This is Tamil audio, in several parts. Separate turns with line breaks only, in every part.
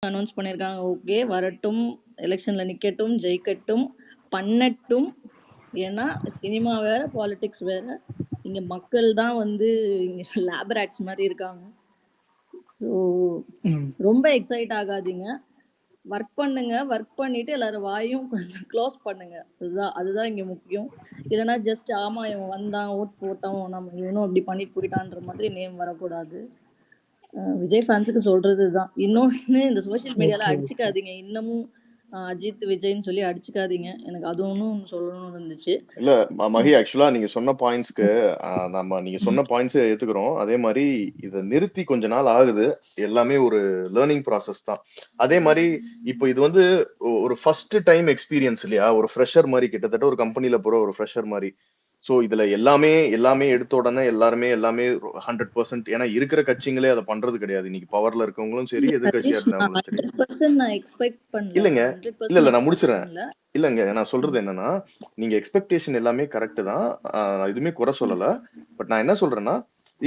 அனௌன்ஸ் பண்ணியிருக்காங்க. ஓகே, வரட்டும், எலெக்ஷனில் நிற்கட்டும், ஜெயிக்கட்டும், பண்ணட்டும். ஏன்னா சினிமா வேற, பாலிடிக்ஸ் வேற. இங்கே மக்கள் தான் வந்து இங்கே லேபரேட்ஸ் மாதிரி இருக்காங்க. ஸோ ரொம்ப எக்ஸைட் ஆகாதீங்க. ஒர்க் பண்ணுங்க, ஒர்க் பண்ணிட்டு எல்லாரும் வாயும் கொஞ்சம் க்ளோஸ் பண்ணுங்க. அதுதான் இங்கே முக்கியம். இல்லைன்னா ஜஸ்ட் ஆமாம் இவன் வந்தான், ஓட் போட்டோம், நம்ம இவனும் அப்படி பண்ணிட்டு போயிட்டான்ற மாதிரி நேம் வரக்கூடாது. விஜய் ஃபேன்ஸுக்கு சொல்றது தான். இன்னொன்று, இந்த சோஷியல் மீடியாவில் அடிச்சுக்காதீங்க. இன்னமும் அஜித் விஜய்ன்னு சொல்லி அடிச்சுக்காதீங்க. எனக்கு அது ஒன்றும் சொல்லணும்னு இருந்துச்சு.
இல்ல மகி, ஆக்சுவலா நீங்க சொன்ன பாயிண்ட்ஸ்க்கு நீங்க சொன்ன பாயிண்ட்ஸ் ஏத்துக்கிறோம். அதே மாதிரி இதை நிறுத்தி கொஞ்ச நாள் ஆகுது. எல்லாமே ஒரு லேர்னிங் ப்ராசஸ் தான். அதே மாதிரி இப்போ இது வந்து ஒரு ஃபர்ஸ்ட் டைம் எக்ஸ்பீரியன்ஸ் இல்லையா? ஒரு ஃப்ரெஷர் மாதிரி, கிட்டத்தட்ட ஒரு கம்பெனில போற ஒரு ஃப்ரெஷர் மாதிரி. சோ இதுல எல்லாமே எடுத்த உடனே எல்லாமே 100%. ஏன்னா இருக்கிற கட்சிங்களே அதை பண்றது கிடையாது. இன்னைக்கு பவர்ல இருக்கவங்களும் சரி, எதிர்கட்சியா இருந்தவங்களும் சரி.
100% நான் எக்ஸ்பெக்ட் பண்ணல.
இல்லைங்க,
100%
இல்ல நான் முடிச்சிடறேன்.
இல்ல.
இல்லங்க, நான் சொல்றது என்னன்னா, நீங்க எக்ஸ்பெக்டேஷன் எல்லாமே கரெக்ட் தான். எதுவுமே குறை சொல்லல. பட் நான் என்ன சொல்றேன்னா,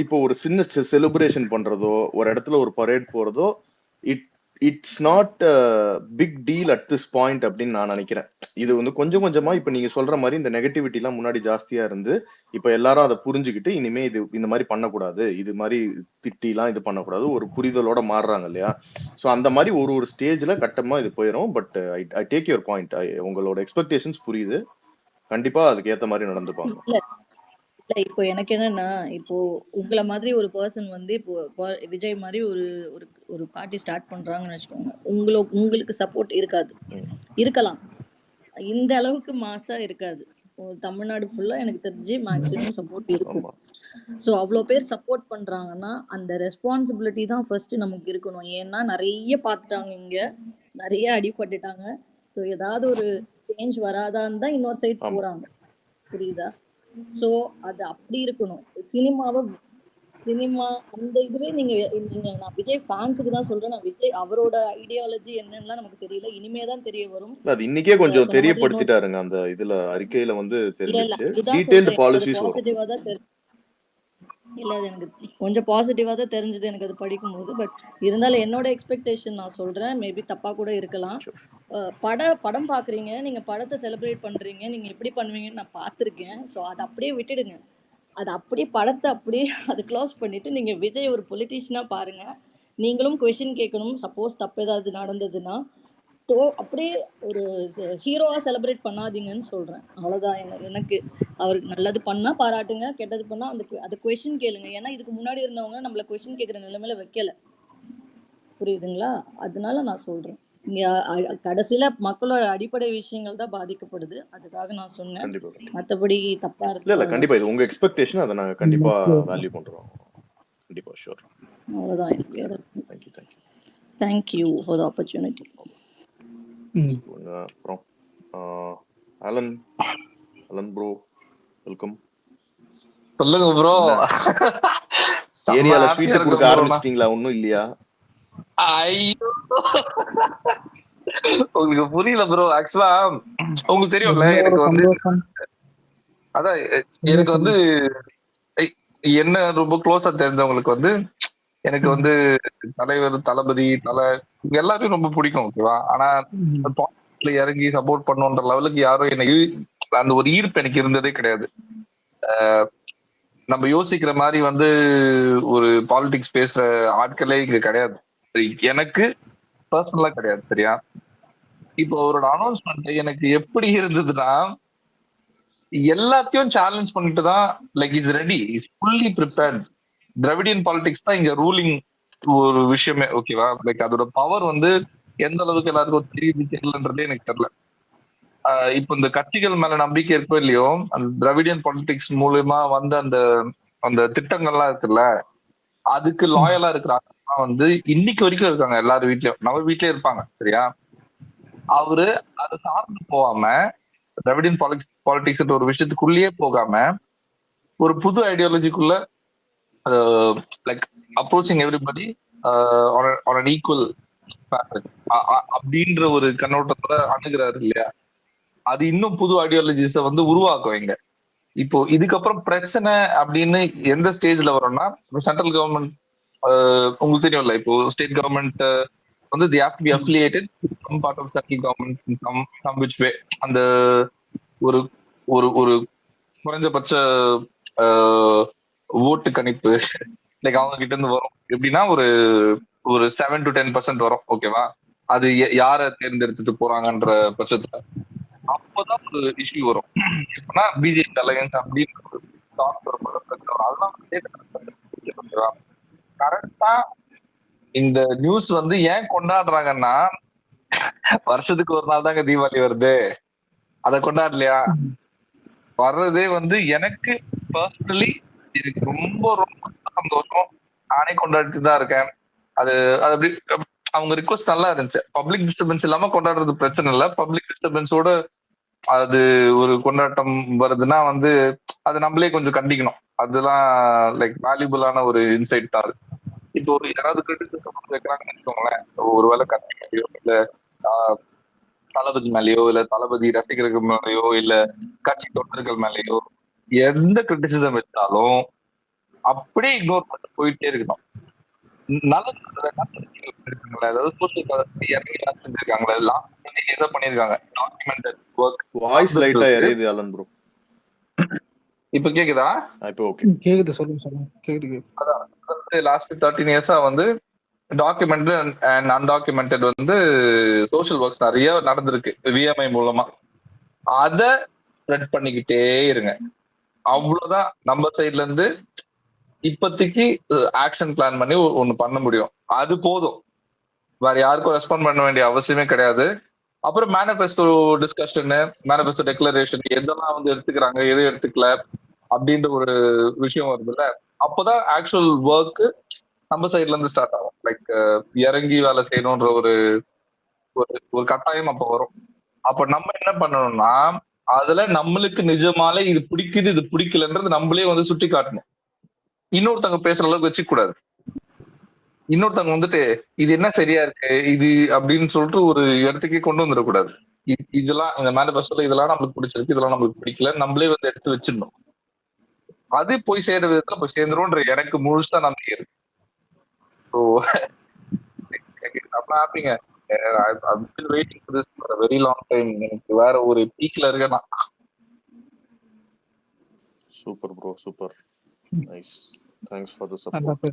இப்போ ஒரு சின்ன செலிப்ரேஷன் பண்றதோ, ஒரு இடத்துல ஒரு பரேட் போறதோ, it's not big deal at this point அப்படின்னு நான் நினைக்கிறேன். இது வந்து கொஞ்சம் கொஞ்சமா இப்ப நீங்க சொல்ற மாதிரி இந்த நெகட்டிவிட்டி எல்லாம் முன்னாடி ஜாஸ்தியா இருந்து, இப்ப எல்லாரும் அதை புரிஞ்சுக்கிட்டு இனிமே இது இந்த மாதிரி பண்ணக்கூடாது, இது மாதிரி திட்டி எல்லாம் இது பண்ணக்கூடாது, ஒரு புரிதலோட மாறுறாங்க இல்லையா? சோ அந்த மாதிரி ஒரு ஸ்டேஜ்ல கட்டமா இது போயிடும். But I take your point. உங்களோட எக்ஸ்பெக்டேஷன்ஸ் புரியுது. கண்டிப்பா அதுக்கு ஏத்த மாதிரி நடந்துப்பாங்க.
இல்லை, இப்போ எனக்கு என்னன்னா, இப்போ உங்களை மாதிரி ஒரு பர்சன் வந்து இப்போ விஜய் மாதிரி ஒரு ஒரு ஒரு பார்ட்டி ஸ்டார்ட் பண்றாங்கன்னு வச்சுக்கோங்க. உங்களுக்கு சப்போர்ட் இருக்காது, இருக்கலாம். இந்த அளவுக்கு மாசா இருக்காது. தமிழ்நாடு ஃபுல்லா எனக்கு தெரிஞ்சு மேக்ஸிமம் சப்போர்ட் இருக்கும். ஸோ அவ்வளோ பேர் சப்போர்ட் பண்றாங்கன்னா அந்த ரெஸ்பான்சிபிலிட்டி தான் ஃபர்ஸ்ட் நமக்கு இருக்கணும். ஏன்னா நிறைய பார்த்துட்டாங்க, இங்க நிறைய அடிபட்டுட்டாங்க. ஸோ ஏதாவது ஒரு சேஞ்ச் வராதான்னு தான் இன்னொரு சைட் போறாங்க. புரியுதா? ஸோ அது அப்படி இருக்கணும். சினிமா அந்த இதுவே நீங்க நான் விஜய் ஃபேன்ஸுக்கு தான் சொல்றேன். நான் விஜய் அவரோட ஐடியாலஜி என்னன்னு நமக்கு தெரியல, இனிமேதான் தெரிய வரும்.
அது இன்னைக்கே கொஞ்சம் தெரியப்படுத்திட்டாருங்க. அந்த இதுல அறிக்கையில வந்து தெரிஞ்சிருச்சு. டீடைல்டு பாலிசிஸ் வரும்.
பாசிட்டிவா தான் இல்ல, அது எனக்கு கொஞ்சம் பாசிட்டிவா தான் தெரிஞ்சது எனக்கு அது படிக்கும்போது. பட் இருந்தாலும் என்னோட எக்ஸ்பெக்டேஷன் நான் சொல்றேன், மேபி தப்பா கூட இருக்கலாம். படம் பாக்குறீங்க, நீங்க படத்தை செலிப்ரேட் பண்றீங்க, நீங்க எப்படி பண்ணுவீங்கன்னு நான் பார்த்துருக்கேன். ஸோ அதை அப்படியே விட்டுடுங்க. அது அப்படியே படத்தை அப்படியே அதை க்ளோஸ் பண்ணிட்டு நீங்க விஜய் ஒரு பொலிட்டீஷியனா பாருங்க. நீங்களும் கொஷின் கேட்கணும். சப்போஸ் தப்பு ஏதாவது நடந்ததுன்னா அப்படியே ஒரு ஹீரோவா செலிப்ரேட் பண்ணாதீங்கன்னு சொல்றேன். அவ்வளவுதான். எனக்கு அவருக்கு நல்லது பண்ணா பாராட்டுங்க, கெட்டது பண்ணா அந்த கொஸ்டின் கேளுங்க. ஏன்னா இதுக்கு முன்னாடி இருந்தவங்க நம்மள கொஸ்டின் கேட்குற நிலைமையில வைக்கல. புரியுதுங்களா? அதனால நான் சொல்றேன், இங்க கடைசியில மக்களோட அடிப்படை விஷயங்கள் தான் பாதிக்கப்படுது. அதுக்காக நான் சொன்னேன். மற்றபடி தப்பா இருக்கு
இல்ல கண்டிப்பா இது உங்க எக்ஸ்பெக்டேஷன். அதை நாங்க கண்டிப்பா வேல்யூ பண்றோம். கண்டிப்பா ஷூர்.
அவ்வளவுதான். Thank you for the opportunity.
அப்புறம் அலன் ப்ரோ, வெல்கம்.
சொல்லுங்க ப்ரோ.
ஏரியால ஸ்வீட் கொடுக்க ஆரம்பிச்சிட்டீங்களா? ஒண்ணும் இல்லையா?
ஐயோ, உங்களுக்கு புரியல ப்ரோ. ஆக்சுவலா உங்களுக்கு தெரியும்ல, எனக்கு வந்து அதான் எனக்கு வந்து என்ன ரொம்ப க்ளோஸா தெரிஞ்சவங்களுக்கு வந்து எனக்கு வந்து தலைவர், தளபதி, எல்லாரையும் ரொம்ப பிடிக்கும். ஓகேவா? ஆனா இறங்கி சப்போர்ட் பண்ணுன்ற லெவலுக்கு யாரும் என்ன அந்த ஒரு ஈர்ப்பு எனக்கு இருந்ததே கிடையாது. நம்ம யோசிக்கிற மாதிரி வந்து ஒரு பாலிடிக்ஸ் பேசுற ஆட்களே இங்க கிடையாது, எனக்கு பர்சனலா கிடையாது. சரியா? இப்போ அவரோட அனௌன்ஸ்மெண்ட் எனக்கு எப்படி இருந்ததுன்னா, எல்லாத்தையும் சேலஞ்ச் பண்ணிட்டு தான், like is ready, is fully prepared. Dravidian politics தான் இங்க ரூலிங் ஒரு விஷயமே. ஓகேவா? லைக் அதோட பவர் வந்து எந்த அளவுக்கு எல்லாருக்கும் தெரியுது தெரியலன்றதே எனக்கு தெரியல. இப்போ இந்த கட்சிகள் மேல நம்பிக்கை இருக்கோ இல்லையோ, அந்த திராவிடியன் பாலிடிக்ஸ் மூலமா வந்து அந்த அந்த திட்டங்கள்லாம் இருக்குல்ல, அதுக்கு லாயலா இருக்கிற வந்து இன்னைக்கு வரைக்கும் இருக்காங்க. எல்லாரும் வீட்லயும், நம்ம வீட்லயே இருப்பாங்க. சரியா? அவரு அதை சார்ந்து போகாம, திராவிடியன் பாலிடிக்ஸ் ஒரு விஷயத்துக்குள்ளேயே போகாம, ஒரு புது ஐடியாலஜிக்குள்ள like approaching everybody on an equal அப்படின்ற ஒரு கண்ணோட்டத்துல அணுகிறாரு இல்லையா? அது இன்னும் புது ஐடியாலஜிஸ வந்து உருவாக்குவீங்க. இப்போ இதுக்கப்புறம் பிரச்சனை அப்படின்னு எந்த ஸ்டேஜ்ல வரும்னா, சென்ட்ரல் கவர்மெண்ட் உங்களுக்கு தெரியும்ல, இப்போ ஸ்டேட் கவர்மெண்ட் வந்து they have to be affiliated with some part of central government in some which way. அந்த ஒரு ஒரு ஒரு குறைஞ்சபட்ச ஓட்டு கணிப்பு லைக் அவங்க கிட்ட இருந்து வரும். எப்படின்னா ஒரு ஒரு 7 to 10% வரும். ஓகேவா? அது யாரை தேர்ந்தெடுத்துட்டு போறாங்கன்ற பட்சத்துல அப்பதான் ஒரு இஷ்யூ வரும். எப்படின்னா பிஜேபி அலையன்ஸ் அப்படின்னு ஒரு talk வரும். அதெல்லாம் கரெக்டா இந்த நியூஸ் வந்து ஏன் கொண்டாடுறாங்கன்னா, வருஷத்துக்கு ஒரு நாள் தாங்க தீபாவளி வருது, அதை கொண்டாடலையா? வர்றதே வந்து எனக்கு பர்சனலி எனக்கு ரொம்ப ரொம்ப சந்தோஷம். நானே கொண்டாடிட்டு தான் இருக்கேன். அது அது அப்படி அவங்க ரிக்வஸ்ட் நல்லா இருந்துச்சு. பப்ளிக் டிஸ்டர்பன்ஸ் இல்லாம கொண்டாடுறது பிரச்சனை இல்லை. பப்ளிக் டிஸ்டர்பன்ஸோட அது ஒரு கொண்டாட்டம் வருதுன்னா வந்து அது நம்மளே கொஞ்சம் கண்டிக்கணும். அதெல்லாம் லைக் வேல்யூபிளான ஒரு இன்சைட் தான். இப்போ ஒரு யாராவது கிரிட்டிசிசம் வைக்கிறாங்கன்னு வச்சுக்கோங்களேன், ஒருவேளை கட்சி மேலேயோ இல்ல தளபதி மேலேயோ இல்ல தளபதி ரசிகர்கள் மேலேயோ இல்ல கட்சி தொண்டர்கள் மேலேயோ எந்த கிரிட்டிசிசம் வச்சாலும் அப்படியே இக்னோர் பண்ணி போயிட்டே இருக்கணும். அதாவது சோசியல் செஞ்சிருக்காங்களா, எதை பண்ணிருக்காங்க, டாக்குமெண்டட் ஒர்க்.
வாய்ஸ் லைட்டா எரியுது அலன் ப்ரோ.
இப்ப கேக்குதா?
இப்போ ஓகே
கேக்குது, சொல்லுங்க கேக்குது.
அதான் லாஸ்ட் 13 இயர்ஸா வந்து டாக்குமெண்டட் அண்ட் அன்டாக்குமெண்டட் வந்து சோஷியல் ஒர்க்ஸ் நிறைய நடந்திருக்கு விஎம்ஐ மூலமா. அத ஸ்ப்ரெட் பண்ணிக்கிட்டே இருங்க. அவ்வளவுதான் நம்ம சைட்ல இருந்து இப்போதைக்கு ஆக்ஷன் பிளான் பண்ணி ஒண்ணு பண்ண முடியும். அது போதும், வேற யாருக்கும் ரெஸ்பாண்ட் பண்ண வேண்டிய அவசியமே கிடையாது. அப்புறம் மேனிஃபெஸ்டோ டிஸ்கஷன், மேனிஃபெஸ்டோ டெக்ளரேஷன் எதெல்லாம் வந்து எடுத்துக்கிறாங்க, எது எடுத்துக்கல அப்படின்ற ஒரு விஷயம் வருதுல்ல, அப்போதான் ஆக்சுவல் ஒர்க் நம்ம சைட்ல இருந்து ஸ்டார்ட் ஆகும். லைக் இறங்கி வேலை செய்யணும்ன்ற ஒரு ஒரு கட்டாயம் அப்ப வரும். அப்ப நம்ம என்ன பண்ணணும்னா அதுல நம்மளுக்கு நிஜமாலே இது பிடிக்குது இது பிடிக்கலன்றது நம்மளே வந்து சுட்டி காட்டணும். இன்னொருத்தவங்க பேசுற அளவுக்கு வச்சுக்க கூடாது. இன்னொருத்தவங்க வந்துட்டு இது என்ன சரியா இருக்கு இது அப்படின்னு சொல்லிட்டு ஒரு இடத்துக்கே கொண்டு வந்துடக்கூடாது. இதெல்லாம் இந்த மேனிஃபெஸ்டோல இதெல்லாம் நம்மளுக்கு பிடிச்சிருக்கு, இதெல்லாம் நம்மளுக்கு பிடிக்கல, நம்மளே வந்து எடுத்து வச்சிடணும். அது போய் சேர்ற விதத்துல போய் சேர்ந்துரும்ன்ற எனக்கு முழுசா நம்பிக்கை இருக்கு. ஸோ அப்ப ஹாப்பிங்க. Waiting for this for a very long time. எனக்கு வேற ஒரு பீக்ல இருக்கேன்.
Super bro, super nice. Thanks for the support.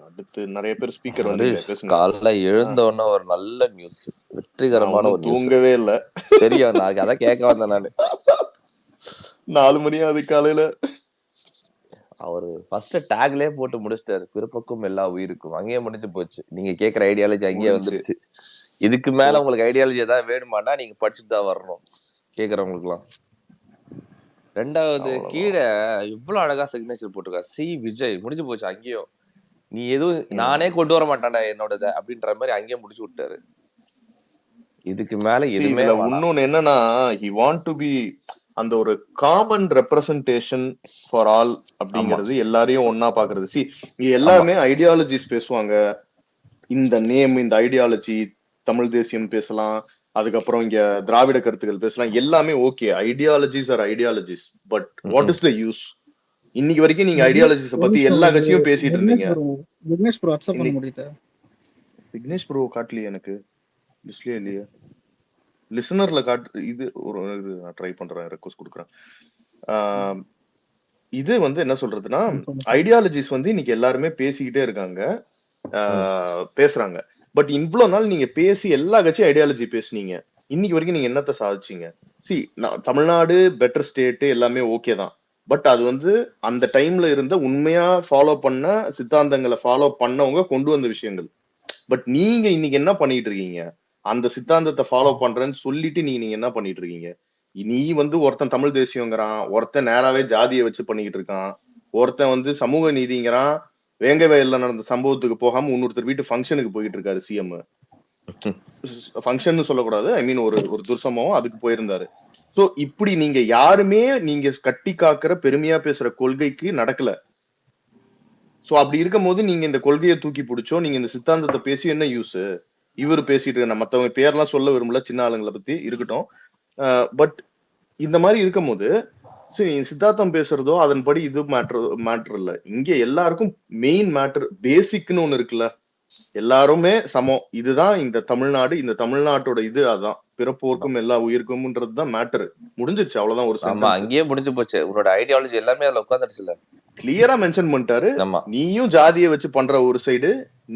அடுத்து நிறைய பேர் ஸ்பீக்கர் வந்து பேசுங்க.
காலைல எழுந்த உடனே ஒரு நல்ல நியூஸ், வெற்றிகரமான ஒரு நியூஸ்.
தூங்கவே இல்ல,
தெரியும், நான் அதான் கேட்க வந்தேன். நானு
4 மணி ஆகுது காலையில.
அவரு ஃபர்ஸ்ட் டேக்லயே போட்டு முடிச்சிட்டாரு, பிறப்புக்கும் எல்லா உயிருக்கும். அங்கேயே முடிஞ்சு போச்சு. நீங்க கேக்குற ஐடியாலஜி அங்கேயே வந்துருச்சு. இதுக்கு மேல உங்களுக்கு ஐடியாலஜி ஏதாவது வேணுமானா நீங்க படிச்சுட்டு தான் வரணும் கேக்குறவங்களுக்கு எல்லாம். ரெண்டாவது கீழே எவ்வளவு அழகா சிக்னேச்சர் போட்டுருக்கா, சி விஜய். முடிஞ்சு போச்சு அங்கேயும். நீ எதுவும் நானே கொண்டு வர மாட்டான்டா என்னோடத அப்படின்ற மாதிரி அங்கேயே முடிச்சு விட்டாரு. இதுக்கு மேல எதுவுமே
இன்னொன்னு என்னன்னா, he want to be அந்த ஒரு காமன் ரெப்ரசன்டேஷன் ஃபார் ஆல் அப்படிங்கிறது, எல்லாரையும் ஒன்னா பாக்குறது. சி இங்க எல்லாருமே ஐடியாலஜிஸ் பேசுவாங்க. இந்த நேம், இந்த ஐடியாலஜி, தமிழ் தேசியம் பேசலாம், அதுக்கப்புறம் இங்க திராவிட கருத்துக்கள் பேசலாம், எல்லாமே okay. Ideologies are ideologies, but what is the use? இன்னைக்கு வரைக்கும் நீங்க ஐடியாலஜிஸ் பத்தி எல்லா கட்சியும் பேசிட்டு இருந்தீங்க.
விக்னேஷ் ப்ரோ அக்செப்ட் பண்ண முடியல.
விக்னேஷ் ப்ரோ காட்டலையே எனக்கு, லிஸ்ட்லயே இல்லையே. லிசனர்ல காட்டு. இது ஒரு நான் ட்ரை பண்றேன், ரெக்வெஸ்ட் கொடுக்குறேன். இது வந்து என்ன சொல்றதுன்னா, ஐடியாலஜிஸ் வந்து இன்னைக்கு எல்லாருமே பேசிக்கிட்டே இருக்காங்க, பேசுறாங்க. பட் இவ்வளவு நாள் நீங்க பேசி எல்லா கட்சியும் ஐடியாலஜி பேசுனீங்க, இன்னைக்கு வரைக்கும் நீங்க என்னத்த சாதிச்சீங்க? சி தமிழ்நாடு பெட்டர் ஸ்டேட் எல்லாமே ஓகே தான், பட் அது வந்து அந்த டைம்ல இருந்த உண்மையா ஃபாலோ பண்ண சித்தாந்தங்களை ஃபாலோ பண்ணவங்க கொண்டு வந்த விஷயங்கள். பட் நீங்க இன்னைக்கு என்ன பண்ணிட்டு இருக்கீங்க? அந்த சித்தாந்தத்தை ஃபாலோ பண்றேன்னு சொல்லிட்டு நீங்க என்ன பண்ணிட்டு இருக்கீங்க? நீ வந்து ஒருத்தன் தமிழ் தேசியங்கிறான், ஒருத்தன் நேராவே ஜாதியை வச்சு பண்ணிக்கிட்டு இருக்கான், ஒருத்தன் வந்து சமூக நீதிங்கிறான், வேங்கை வயல்ல நடந்த சம்பவத்துக்கு போகாம இன்னொருத்தர் வீட்டு ஃபங்க்ஷனுக்கு போயிட்டு இருக்காரு. சிஎம் ஃபங்க்ஷன் சொல்லக்கூடாது, ஐ மீன் ஒரு துர்சம்பவம், அதுக்கு போயிருந்தாரு. சோ இப்படி நீங்க யாருமே நீங்க கட்டி காக்குற பெருமையா பேசுற கொள்கைக்கு நடக்கல. சோ அப்படி இருக்கும் போது நீங்க இந்த கொள்கையை தூக்கி பிடிச்சோ, நீங்க இந்த சித்தாந்தத்தை பேசி என்ன யூஸ்? இவரு பேசிட்டு இருக்க, மத்தவங்க பேர்லாம் சொல்ல விரும்பல, சின்ன ஆளுங்களை பத்தி இருக்கட்டும். பட் இந்த மாதிரி இருக்கும் போது சரி, சித்தாந்தம் பேசுறதோ அதன்படி இது மேட்டர் இல்ல. இங்க எல்லாருக்கும் மெயின் மேட்டர் பேசிக்னு ஒண்ணு இருக்குல்ல. எல்லாருமே சமம். இதுதான் இந்த தமிழ்நாடு, இந்த தமிழ்நாட்டோட இது அதான். பிறப்போர்க்கும் எல்லா உயிர்க்கும்ன்றதுதான் மேட்டர். முடிஞ்சிருச்சு, அவ்வளவுதான். ஒரு
ஆமா,
சென்டென்ஸ்
அங்கேயே முடிஞ்சு போச்சு. உன்னோட ஐடியாலஜி எல்லாமே அதுல உட்காந்துருச்சுல.
கிளியரா மென்ஷன் பண்ணிட்டாரு.
ஆமா,
நீயும் ஜாதியை வச்சு பண்ற ஒரு சைடு,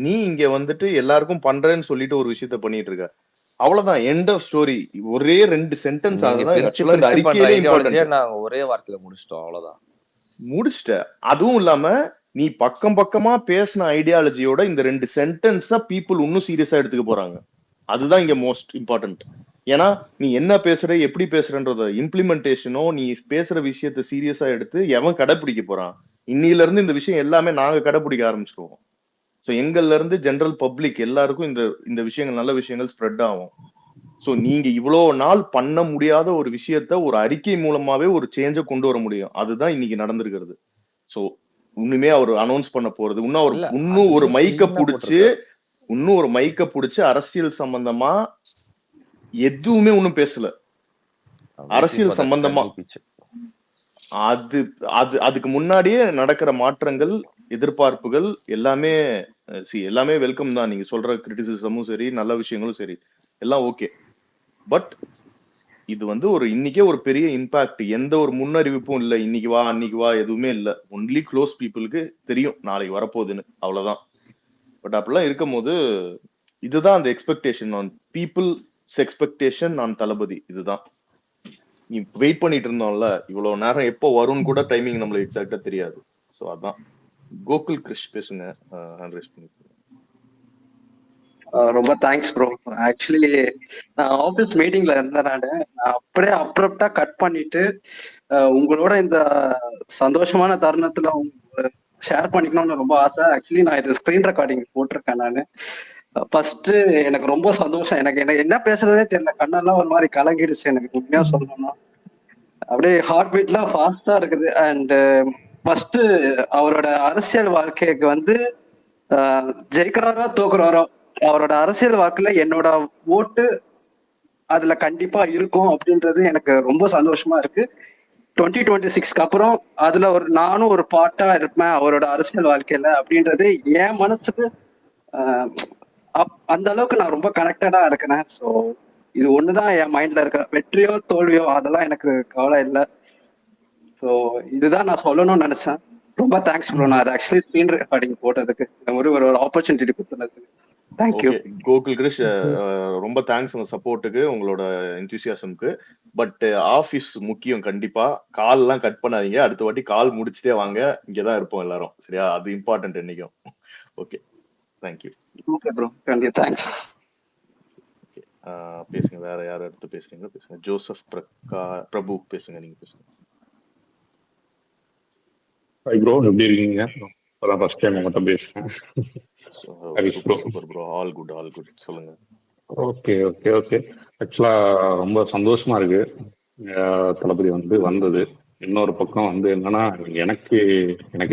நீ இங்க வந்துட்டு எல்லாருக்கும் பண்றேன்னு சொல்லிட்டு ஒரு விஷயத்த பண்ணிட்டு இருக்க. அவ்வளவுதான், எண்ட் ஆஃப் ஸ்டோரி. ஒரே 2 சென்டென்ஸ்.
நீங்க
அதுதான்
பிரிச்சு
ஆக்சுவலா இந்த
பிரிச்சு பண்ற
அறிக்கையிலே
ஐடியாலஜியை
இம்பார்ட்டன்ட்.
நாங்க ஒரே வார்த்தையில முடிச்சிட்டோம், அவ்வளவுதான்.
முடிச்சிட்ட. அதுவும் இல்லாம நீ பக்கம் பக்கமா பேசின ஐடியாலஜியோட இந்த 2 சென்டென்ஸா பீப்புள் இன்னும் சீரியஸா எடுத்துக்க போறாங்க. அதுதான் இங்க மோஸ்ட் இம்பார்ட்டன்ட். ஏன்னா நீ என்ன பேசுற, எப்படி பேசுறன்றத இம்ப்ளிமெண்டேஷனோ, நீ பேசுற விஷயத்த சீரியஸா எடுத்து எவன் கடைபிடிக்க போறான்? இன்னில இருந்து இந்த விஷயம் எல்லாமே நாங்க கடைபிடிக்க ஆரம்பிச்சிருவோம். ஸோ எங்கள்ல இருந்து ஜெனரல் பப்ளிக் எல்லாருக்கும் இந்த இந்த விஷயங்கள், நல்ல விஷயங்கள் ஸ்ப்ரெட் ஆகும். ஸோ நீங்க இவ்வளோ நாள் பண்ண முடியாத ஒரு விஷயத்த ஒரு அறிக்கை மூலமாவே ஒரு சேஞ்சை கொண்டு வர முடியும். அதுதான் இன்னைக்கு நடந்திருக்கிறது. ஸோ இன்னுமே அவர் அனௌன்ஸ் பண்ண போறது, இன்னும் ஒரு மைக்க புடிச்சு, இன்னும் ஒரு மைக்க புடிச்சு அரசியல் சம்பந்தமா எதுவுமே ஒன்னும் பேசல. அரசியல் சம்பந்தமா அது அது அதுக்கு முன்னாடியே நடக்கிற மாற்றங்கள், எதிர்பார்ப்புகள் எல்லாமே எல்லாமே வெல்கம் தான். நீங்க சொல்ற கிரிட்டிசிசமும் சரி, நல்ல விஷயங்களும் சரி, எல்லாம் ஓகே. பட் இது வந்து ஒரு இன்னைக்கே ஒரு பெரிய இம்பாக்ட். எந்த ஒரு முன்னறிவிப்பும் இல்ல. இன்னைக்கு வா அன்னைக்கு வா எதுவுமே இல்ல. ஒன்லி க்ளோஸ் பீப்புளுக்கு தெரியும் நாளைக்கு வரப்போகுதுன்னு, அவ்வளவுதான். பட் அப்படிலாம் இருக்கும் போது இதுதான் அந்த expectation on people's expectation on Thalapathy. இதுதான் நீ வெயிட் பண்ணிட்டு இருந்தோம்ல, இவ்வளவு நேரம் எப்போ வரும்னு கூட டைமிங் நம்மளுக்கு எக்ஸாக்டா தெரியாது. ஸோ அதான். கோகுல் கிருஷ் பேசுங்க.
ரொம்ப தேங்க்ஸ் ப்ரோ. ஆக்சுவலி நான் ஆஃபீஸ் மீட்டிங்ல இருந்தேன். நான் அப்படியே அப்ரப்டா கட் பண்ணிட்டு உங்களோட இந்த சந்தோஷமான தருணத்துல ஷேர் பண்ணிக்கணும்னு ரொம்ப ஆசை. ஆக்சுவலி நான் இது ஸ்க்ரீன் ரெக்கார்டிங் போட்டிருக்கேன். நான் ஃபர்ஸ்ட் எனக்கு ரொம்ப சந்தோஷம். எனக்கு என்ன பேசுறதே தெரியல. கண்ணெல்லாம் ஒரு மாதிரி கலங்கிடுச்சு. எனக்கு உண்மையா சொல்லணும்னா அப்படியே ஹார்ட் பீட்லாம் ஃபாஸ்டா இருக்குது. அண்ட் ஃபர்ஸ்ட் அவரோட அரசியல் வாழ்க்கைக்கு வந்து ஜெயிக்கிறாரோ தோக்குறாரோ, அவரோட அரசியல் வாக்குல என்னோட ஓட்டு அதுல கண்டிப்பா இருக்கும் அப்படின்றது எனக்கு ரொம்ப சந்தோஷமா இருக்கு. 2026க்கு அப்புறம் அதுல நானும் ஒரு பார்ட்டா இருப்பேன் அவரோட அரசியல் வாழ்க்கையில அப்படின்றது என் மனசுக்கு அந்த அளவுக்கு நான் ரொம்ப கனெக்டடா இருக்கிறேன். ஸோ இது ஒண்ணுதான் என் மைண்ட்ல இருக்க. வெற்றியோ தோல்வியோ அதெல்லாம் எனக்கு கவலை இல்லை. ஸோ இதுதான் நான் சொல்லணும்னு நினைச்சேன். ரொம்ப தேங்க்ஸ் ப்ரோ. நான் அது ஆக்சுவலி ஸ்க்ரீன் ரெக்கார்டிங் போட்டதுக்கு ஒரு ஆப்பர்ச்சுனிட்டி கொடுத்ததுக்கு தேங்க்யூ.
கோகுல் கிருஷ், ரொம்ப தேங்க்ஸ் உங்க சப்போர்ட்டுக்கு, உங்களோட என்தூசியாசம்க்கு. பட் ஆபீஸ் முக்கியம். கண்டிப்பா கால் எல்லாம் கட் பண்ணாதீங்க. அடுத்த வாட்டி கால் முடிச்சுட்டே வாங்க. இங்கதான் இருப்போம் எல்லாரும், சரியா? அது இம்பார்ட்டன்ட் என்னைக்கும். Okay, thank you.
ஓகே ப்ரோ, கண்டிப்பா தேங்க்ஸ்.
ஓகே, பேசுங்க. வேற யாரும் எடுத்து பேசுறீங்க? பேசுங்க. ஜோசப் பிரபு பேசுங்க. நீங்க பேசுங்க.
ஹாய் ப்ரோ, எப்படி இருக்கீங்க? இப்பதான் ஃபர்ஸ்ட் டைம் உங்கள்கிட்ட பேசுறேன்.
Super bro. All good, all good. சொல்லுங்க.
Okay okay okay. ஆக்சுவலா ரொம்ப சந்தோஷமா இருக்கு தளபதி வந்து வந்தது. இன்னொரு பக்கம் வந்து என்னன்னா, எனக்கு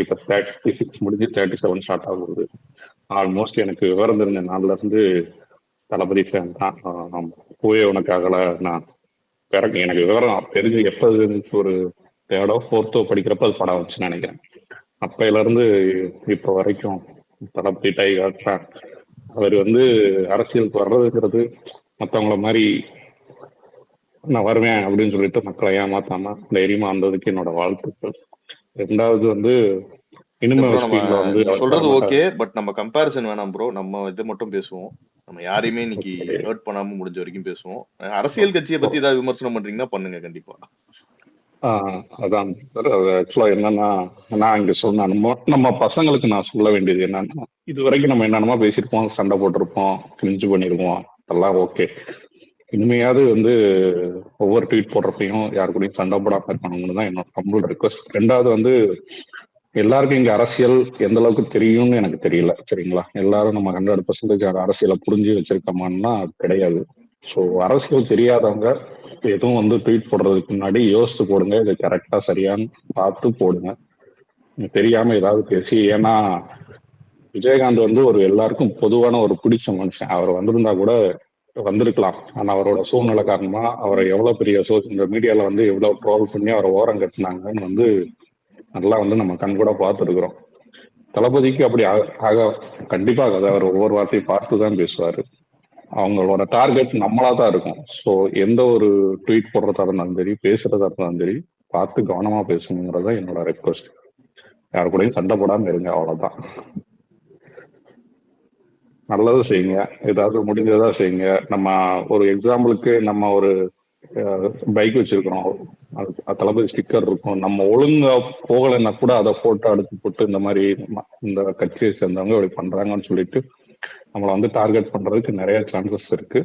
இப்போ 36 முடிஞ்சு 37 ஸ்டார்ட் ஆகுது. ஆல்மோஸ்ட் எனக்கு விவரம் தெரிஞ்ச நாள்ல இருந்து தளபதி ஃபேன் தான். போயே உனக்காகல நான் எனக்கு விவரம் தெரிஞ்சு எப்போ ஒரு 3rd or 4th படிக்கிறப்ப அது படம் வச்சுன்னு நினைக்கிறேன். அப்பையில இருந்து இப்போ வரைக்கும் தளபதி டைகர் ஃபேன். அவர் வந்து அரசியலுக்கு வர்றதுங்கிறது மற்றவங்கள மாதிரி நான் வருவேன் அப்படின்னு சொல்லிட்டு மக்களை ஏமாத்தாம தைரியமா வந்ததுக்கு என்னோட வாழ்த்துக்கள். 2வது வந்து
சொல்றது ஓகே, பட் நம்ம கம்பேரிசன் வேணாம் ப்ரோ. நம்ம இதை மட்டும் பேசுவோம். நம்ம யாரையுமே இன்னைக்கு ஹர்ட் பண்ணாம முடிஞ்ச வரைக்கும் பேசுவோம். அரசியல் கட்சியை பத்தி ஏதாவது விமர்சனம் பண்றீங்கன்னா பண்ணுங்க கண்டிப்பா.
அதான் சார். அது ஆக்சுவலா என்னன்னா, நான் இங்க சொன்ன நம்ம பசங்களுக்கு நான் சொல்ல வேண்டியது என்னன்னா, இது வரைக்கும் நம்ம என்னென்னமோ பேசியிருப்போம், சண்டை போட்டிருப்போம், கிழிஞ்சு பண்ணிருப்போம், அதெல்லாம் ஓகே. இனிமையாவது வந்து ஒவ்வொரு ட்வீட் போடுறப்பையும் யாரு கூடயும் சண்டை போடாம இருக்கணும்னு தான் என்னோட ஹம்பிள் ரிக்வஸ்ட். 2வது வந்து எல்லாருக்கும் இங்க அரசியல் எந்த அளவுக்கு தெரியும்னு எனக்கு தெரியல, சரிங்களா? எல்லாரும் நம்ம 100% அரசியலை புரிஞ்சு வச்சிருக்கோமான்னா கிடையாது. ஸோ அரசியல் தெரியாதவங்க எதுவும் வந்து ட்வீட் போடுறதுக்கு முன்னாடி யோசித்து போடுங்க. இது கரெக்டா சரியான்னு பார்த்து போடுங்க. தெரியாம ஏதாவது பேசி, ஏன்னா விஜயகாந்த் வந்து ஒரு எல்லாருக்கும் பொதுவான ஒரு பிடிச்ச மனுஷன். அவர் வந்திருந்தா கூட வந்திருக்கலாம். ஆனா அவரோட சூழ்நிலை காரணமா அவரை எவ்வளவு பெரிய இந்த மீடியால வந்து எவ்வளவு ட்ரோல் பண்ணி அவரை ஓரம் கட்டினாங்கன்னு வந்து நல்லா வந்து நம்ம கண் கூட பார்த்துருக்குறோம். தளபதிக்கு அப்படி ஆக கண்டிப்பா ஆகாது. அவர் ஒவ்வொரு வார்த்தையை பார்த்து தான் பேசுவாரு. அவங்களோட டார்கெட் நம்மளா தான் இருக்கும். ஸோ எந்த ஒரு ட்வீட் போடுறதா இருந்தாலும் சரி, பேசுறதா இருந்தாலும் சரி, பார்த்து கவனமா பேசணுங்கிறத என்னோட ரெக்வஸ்ட். யாரு கூடயும் சண்டை போடாம இருங்க, அவ்வளவுதான். நல்லது செய்யுங்க, ஏதாவது முடிஞ்சதா செய்யுங்க. நம்ம ஒரு எக்ஸாம்பிளுக்கு நம்ம ஒரு பைக் வச்சிருக்கிறோம், தளபதி ஸ்டிக்கர் இருக்கும், நம்ம ஒழுங்கா போகலைன்னா கூட அதை போட்டோ எடுத்து போட்டு இந்த மாதிரி இந்த கட்சியை சேர்ந்தவங்க இப்படி பண்றாங்கன்னு சொல்லிட்டு நம்மளை வந்து டார்கெட் பண்றதுக்கு நிறைய சான்சஸ் இருக்கு.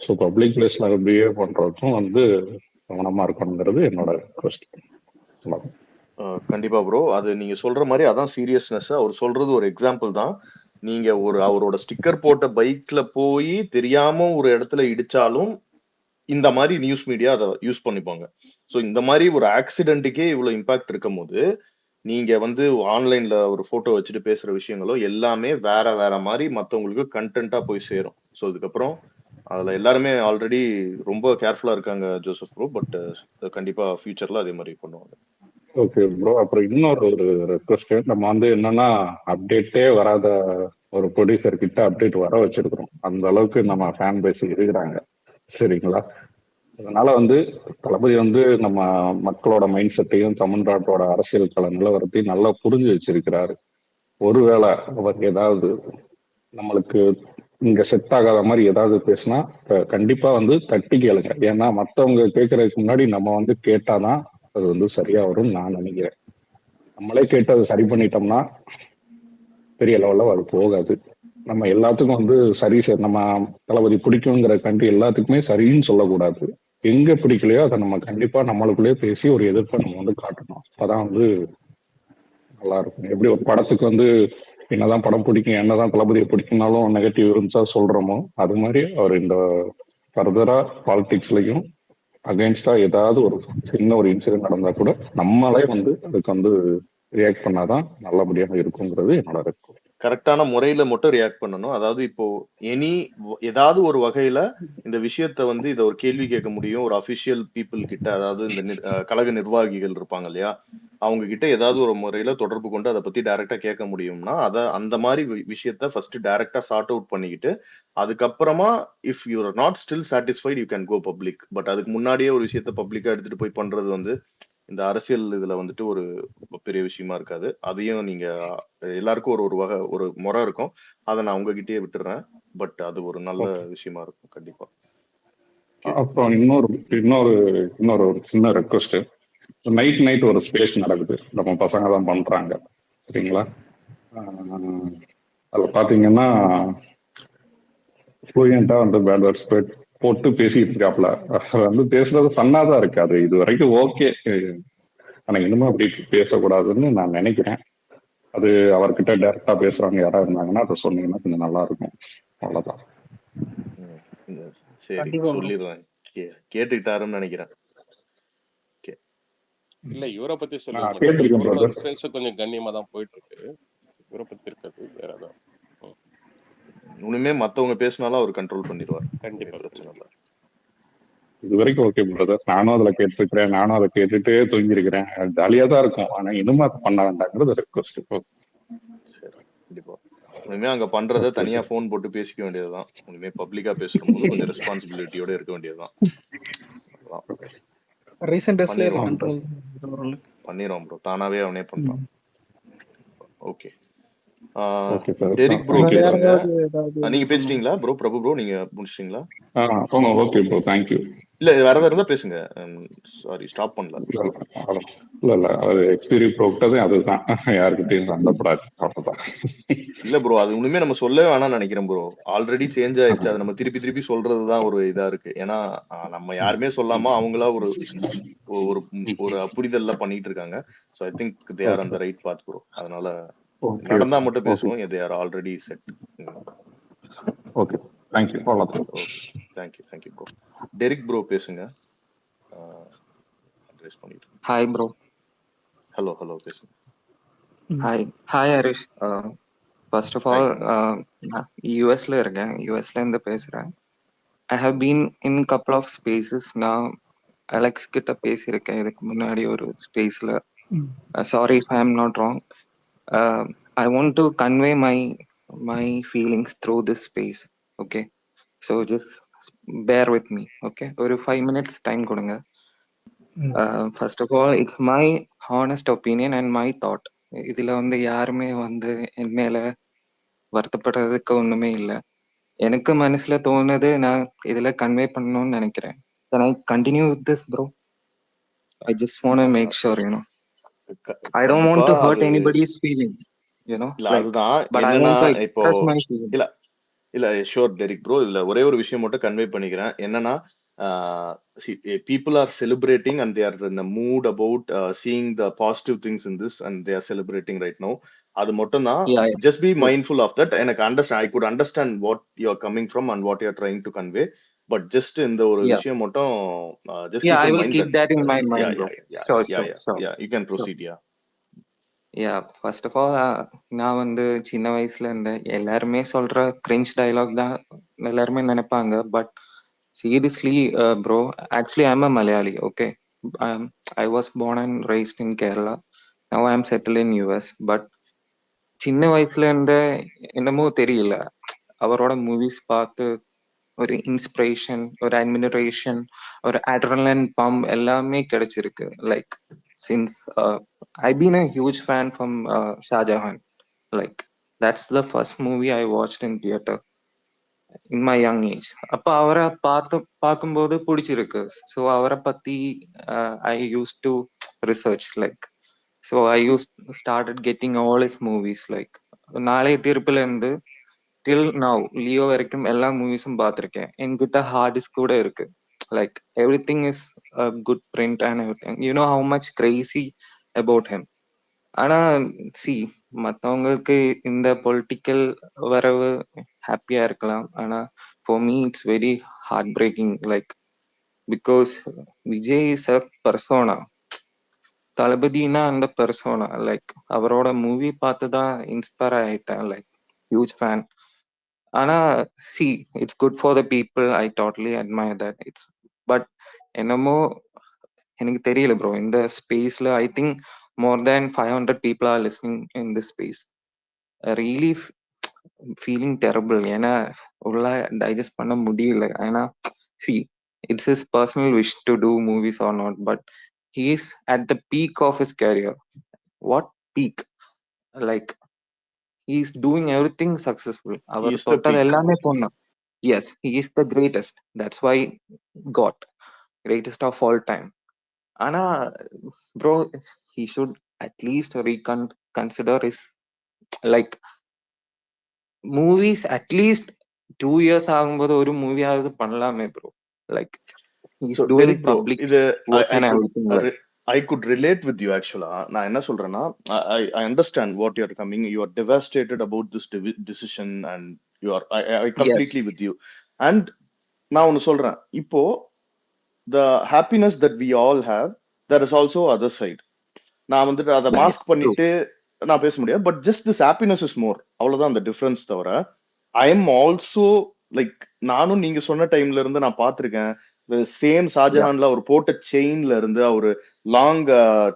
ஸோ பப்ளிக் பிளேஸ்ல பிஹேவ் பண்றதுக்கும் வந்து கவனமா இருக்கணுங்கிறது என்னோட ரெக்வஸ்ட்.
கண்டிப்பா ப்ரோ, அது நீங்க சொல்ற மாதிரி அதான் சீரியஸ்னஸ். அவர் சொல்றது ஒரு எக்ஸாம்பிள் தான். நீங்க அவரோட ஸ்டிக்கர் போட்ட பைக்ல போய் தெரியாம ஒரு இடத்துல இடிச்சாலும் இந்த மாதிரி நியூஸ் மீடியா அதை யூஸ் பண்ணிப்பாங்க. ஸோ இந்த மாதிரி ஒரு ஆக்சிடென்ட்டுக்கே இவ்வளவு இம்பாக்ட் இருக்கும் போது நீங்க வந்து ஆன்லைன்ல ஒரு போட்டோ வச்சுட்டு பேசுற விஷயங்களோ எல்லாமே வேற வேற மாதிரி மற்றவங்களுக்கு கண்டென்ட்டா போய் சேரும். ஸோ இதுக்கப்புறம் அதுல எல்லாருமே ஆல்ரெடி ரொம்ப கேர்ஃபுல்லா இருக்காங்க ஜோசப் ப்ரோ. பட் கண்டிப்பா ஃபியூச்சர்ல அதே மாதிரி பண்ணுவாங்க.
Okay bro. அப்புறம் இன்னொரு ரெக்வஸ்ட், நம்ம வந்து என்னன்னா அப்டேட்டே வராத ஒரு ப்ரொடியூசர் கிட்ட அப்டேட் வர வச்சிருக்கிறோம். அந்த அளவுக்கு நம்ம ஃபேன் பேஸ் இருக்கிறாங்க, சரிங்களா? அதனால வந்து தளபதி வந்து நம்ம மக்களோட மைண்ட் செட்டையும் தமிழ்நாட்டோட அரசியல் கள நிலவரத்தையும் நல்லா புரிஞ்சு வச்சிருக்கிறாரு. ஒருவேளை அவர் ஏதாவது நம்மளுக்கு இங்க செட் ஆகாத மாதிரி ஏதாவது பேசினா கண்டிப்பா வந்து தட்டி கேளுங்க. ஏன்னா மற்றவங்க கேட்கறதுக்கு முன்னாடி நம்ம வந்து கேட்டாதான் அது வந்து சரியா வரும்னு நான் நினைக்கிறேன். நம்மளே கேட்டு அதை சரி பண்ணிட்டோம்னா பெரிய லெவல்ல அது போகாது. நம்ம எல்லாத்துக்கும் வந்து சரி சார், நம்ம தளபதி பிடிக்குங்கிற கண்டி எல்லாத்துக்குமே சரின்னு சொல்லக்கூடாது. எங்க பிடிக்கலையோ அதை நம்ம கண்டிப்பா நம்மளுக்குள்ளேயே பேசி ஒரு எதிர்ப்பை நம்ம வந்து காட்டணும். அப்பதான் வந்து நல்லா இருக்கும். எப்படி ஒரு படத்துக்கு வந்து என்னதான் படம் பிடிக்கும், என்னதான் தளபதியை பிடிக்கும்னாலும் நெகட்டிவ் இருந்துச்சா சொல்றோமோ, அது மாதிரி அவர் இந்த ஃபர்தரா பாலிடிக்ஸ்லயும் அகைன்ஸ்டா ஏதாவது ஒரு சின்ன ஒரு இன்சிடென்ட் நடந்தா கூட நம்மளே வந்து அதுக்கு வந்து ரியாக்ட் பண்ணாதான் நல்லபடியாக இருக்குங்கிறது என்னோட ரெக்வஸ்ட்.
கரெக்டான முறையில மட்டும் ரியாக்ட் பண்ணணும். அதாவது இப்போ ஏதாவது ஒரு வகையில இந்த விஷயத்த வந்து இதை ஒரு கேள்வி கேட்க முடியும் ஒரு அபிஷியல் பீப்புள் கிட்ட, அதாவது இந்த கழக நிர்வாகிகள் இருப்பாங்க இல்லையா, அவங்க கிட்ட ஏதாவது ஒரு முறையில தொடர்பு கொண்டு அதை பத்தி டைரக்டா கேட்க முடியும்னா அந்த மாதிரி விஷயத்த ஃபர்ஸ்ட் டைரக்டா சார்ட் அவுட் பண்ணிக்கிட்டு அதுக்கப்புறமா if you are not still satisfied you can go public. But அதுக்கு முன்னாடியே ஒரு விஷயத்த பப்ளிக்கா எடுத்துட்டு போய் பண்றது வந்து இந்த அரசியல் இதுல வந்துட்டு ஒரு பெரிய விஷயமா இருக்காது. அதையும் நீங்க எல்லாருக்கும் ஒரு ஒரு முறை இருக்கும், அதை நான் உங்ககிட்டயே விட்டுறேன். பட் அது ஒரு நல்ல விஷயமா இருக்கும் கண்டிப்பா.
அப்புறம் இன்னொரு சின்ன ரெக்வஸ்ட். நைட் ஒரு ஸ்பேஸ் நடக்குது, நம்ம பசங்க தான் பண்றாங்க, சரிங்களா? அதுல பாத்தீங்கன்னா ஃப்ளூயண்டா வந்து பேட் வேர்ட்ஸ் போட்டு பேசிட்டு இருக்காப்ல. வந்து பேசுறது ஃபன்னாதான் இருக்கு, அது இது வரைக்கும் ஓகே. ஆனா இன்னுமே அப்படி பேசக்கூடாதுன்னு நான் நினைக்கிறேன். அது அவர்கிட்ட டைரக்டா பேசுறவங்க யாராவது இருந்தாங்கன்னா அதை சொன்னீங்கன்னா கொஞ்சம் நல்லா இருக்கும். அவ்வளவுதான்.
சரி, சொல்லிடுவேன். கேட்டுக்கிட்டாருன்னு நினைக்கிறேன்.
இல்ல இவரை பத்தி சொல்லுங்க, பேச கொஞ்சம் கண்ணியமா தான் போயிட்டு இருக்கு. இவரை பத்தி இருக்கிறது வேறதான்.
இனிமே மத்தவங்க பேசினாலும் அவர் கண்ட்ரோல் பண்ணிடுவார்.
கண்டிப்பா
பிரச்சனை இல்லை.
இது வரைக்கும் ஓகே பிரதர். நானும் அதுல கேட்டிருக்கிறேன், நானும் அதை கேட்டுட்டே தூங்கிருக்கிறேன். ஜாலியா தான் இருக்கும். ஆனா இனிமே அதை பண்ண வேண்டாங்கிறது ரெக்வஸ்ட்.
சரி, கண்டிப்பா. இனிமே அங்க பண்றத தனியா போன் போட்டு பேசிக்க வேண்டியதுதான். இனிமே பப்ளிக்கா பேசும்போது கொஞ்சம் ரெஸ்பான்சிபிலிட்டியோட இருக்க வேண்டியதுதான். பண்ணிடுவோம் ப்ரோ, தானாவே அவனே பண்றான். ஓகே, டெரிக் ப்ரோ பேசுங்க. நீங்க பேசிட்டீங்களா ப்ரோ? பிரபு ப்ரோ நீங்க முடிச்சிட்டீங்களா?
Okay bro, thank you.
இல்ல வேற ஏதாவது இருந்தா பேசுங்க. சாரி, ஸ்டாப் பண்ணல.
இல்ல அது எக்ஸ்பீரியன்ஸ் ப்ரோக்டதே அதுதான், யாருக்கிட்டையும் சண்டைப்படாது, அவ்வளவுதான்.
இல்ல ப்ரோ, அது ஒண்ணுமே நம்ம சொல்லவே வேணாம்னு நினைக்கிறேன் ப்ரோ. ஆல்ரெடி சேஞ்ச் ஆயிடுச்சு. அதை நம்ம திருப்பி சொல்றதுதான் ஒரு இதா இருக்கு. ஏன்னா நம்ம யாருமே சொல்லாம அவங்களா ஒரு ஒரு புரிதல்ல பண்ணிட்டு இருக்காங்க. So I think they are on the right path bro. அதனால நடந்தா மட்டும் பேசுவோம். They are already set.
Okay, thank you.
Thank you bro. Derek bro பேசுங்க. அட்ரஸ் பண்ணிட்டு.
Hi bro.
ஹலோ பேசுங்க.
Hi Harish. First of all யூஎஸ்ல இருக்கேன், யூஎஸ்ல இருந்து பேசுறேன். I have been in couple of spaces now. Alex கிட்ட பேசியிருக்கேன் இதுக்கு முன்னாடி ஒரு ஸ்பேஸ்ல. Sorry if I am not wrong. I want to convey my feelings through this space. Okay, so just bear with me. Okay, ஒரு 5 minutes time கொடுங்க. First of all, it's my honest opinion and my thought. இதுல வந்து யாருமே வந்து என் மேல வருத்தப்படுறதுக்கு ஒண்ணுமே இல்லை. எனக்கு மனசுல தோணுது நான் இதுல கன்வே பண்ணணும்னு நினைக்கிறேன். Can I continue with this, bro? I just want to make sure, you know. I don't want
கண்டிப்பா
to hurt
அது
anybody's feelings, you know.
இல்ல
Like,
அதுதான்
but I
என்னன்னா
want to
இப்போ
express my feelings.
இல்ல இல்ல ஷோர் டெரிக் ப்ரோ, இதுல ஒரே ஒரு விஷயம் மட்டும் கன்வே பண்ணிக்கிறேன். என்னன்னா people are celebrating and they are in a mood about seeing the positive things in this and they are celebrating right now. அது மட்டும் தான்.
Yeah, yeah.
Just be
True.
mindful of that. எனக்கு I could understand what you are coming from and what you are trying to convey. But just இந்த ஒரு
Yeah.
விஷயம் மட்டும் just
Yeah,
keep
I
in
will
mind
keep
that
that in my mind,
yeah
bro.
yeah yeah
Sure,
yeah
sure,
yeah
sure.
yeah you can
Sure.
proceed. Yeah.
Yeah, first of all, நான் வந்து சின்ன வயசுல இருந்த எல்லாருமே சொல்ற கிரிஞ்ச் டயலாக் தான் எல்லாருமே நினைப்பாங்க. But seriously bro, actually I am a Malayali. Okay, I was born and raised in Kerala. Now I am settled in US. But சின்ன வயசுல இருந்த என்னமோ தெரியல, அவரோட மூவிஸ் பார்த்து ஒரு இன்ஸ்பிரேஷன், ஒரு அட்மிரேஷன், ஒரு அட்ரனலின் பம்ப் எல்லாமே கிடைச்சிருக்கு. Like since I've been a huge fan from Shah Jahan. Like, that's the first movie I watched in theater in my young age. அப்ப அவரை பார்க்கும்போது பிடிச்சிருக்கு. ஸோ அவரை பத்தி I used to research. Like, so I started getting all his movies. Like, நாளைய தீர்ப்புல இருந்து டில் நவ் லியோ வரைக்கும் எல்லா மூவிஸும் பார்த்துருக்கேன். என்கிட்ட ஹார்ட் டிஸ்க் கூட இருக்கு. Like everything is good print and everything. You know how much crazy about him. ஆனா சி, மற்றவங்களுக்கு இந்த பொலிட்டிக்கல் வரவு ஹாப்பியா இருக்கலாம். ஆனா for me it's very heart breaking. Like, because Vijay is a persona. தளபதினா அந்த பர்சோனா. லைக், அவரோட மூவி பார்த்து தான் இன்ஸ்பயர் ஆயிட்டேன். Like, huge fan. ஆனா see, it's good for the people. I totally admire that. It's but என்னமோ எனக்கு தெரியல ப்ரோ, இந்த ஸ்பேஸ்ல I think more than 500 people are listening in this space. Really feeling terrible. ஏன்னா உள்ள டைஜஸ்ட் பண்ண முடியல. ஏன்னா see, it's his personal wish to do movies or not, but he is at the peak of his career. What peak? Like, he is doing everything successful.
He
அவர்
is the
தொட்டது
peak.
எல்லாமே பொண்ணு. Yes, he is the greatest. That's why got greatest of all time. ஆனா bro, he should at least consider his like movies. At least 2 years ஆகும்போது ஒரு மூவியாவது பண்ணலாமே bro. Like, he's
So
doing
Derek bro,
public
இது
work
I
and
could
everything. Like,
I could relate with you actually. நான் என்ன சொல்றேன்னா, I understand what you're coming. You are devastated about this decision and you are I
yes,
completely with you. And நான் ஒன்னு சொல்றேன். இப்போ the happiness that we all have, there is also other side. நான் வந்துட்டு அதை
yes,
மாஸ்க்
true.
பண்ணிட்டு நான் பேச முடியாது. But just this happiness is more, அவ்வளவுதான் அந்த டிஃபரன்ஸ். தவிர ஐ எம் ஆல்சோ லைக், நானும் நீங்க சொன்ன டைம்ல இருந்து நான் பார்த்திருக்கேன். சேம்
Yeah,
ஷாஜஹான்ல அவர் போட்ட செயின்ல இருந்து அவரு லாங்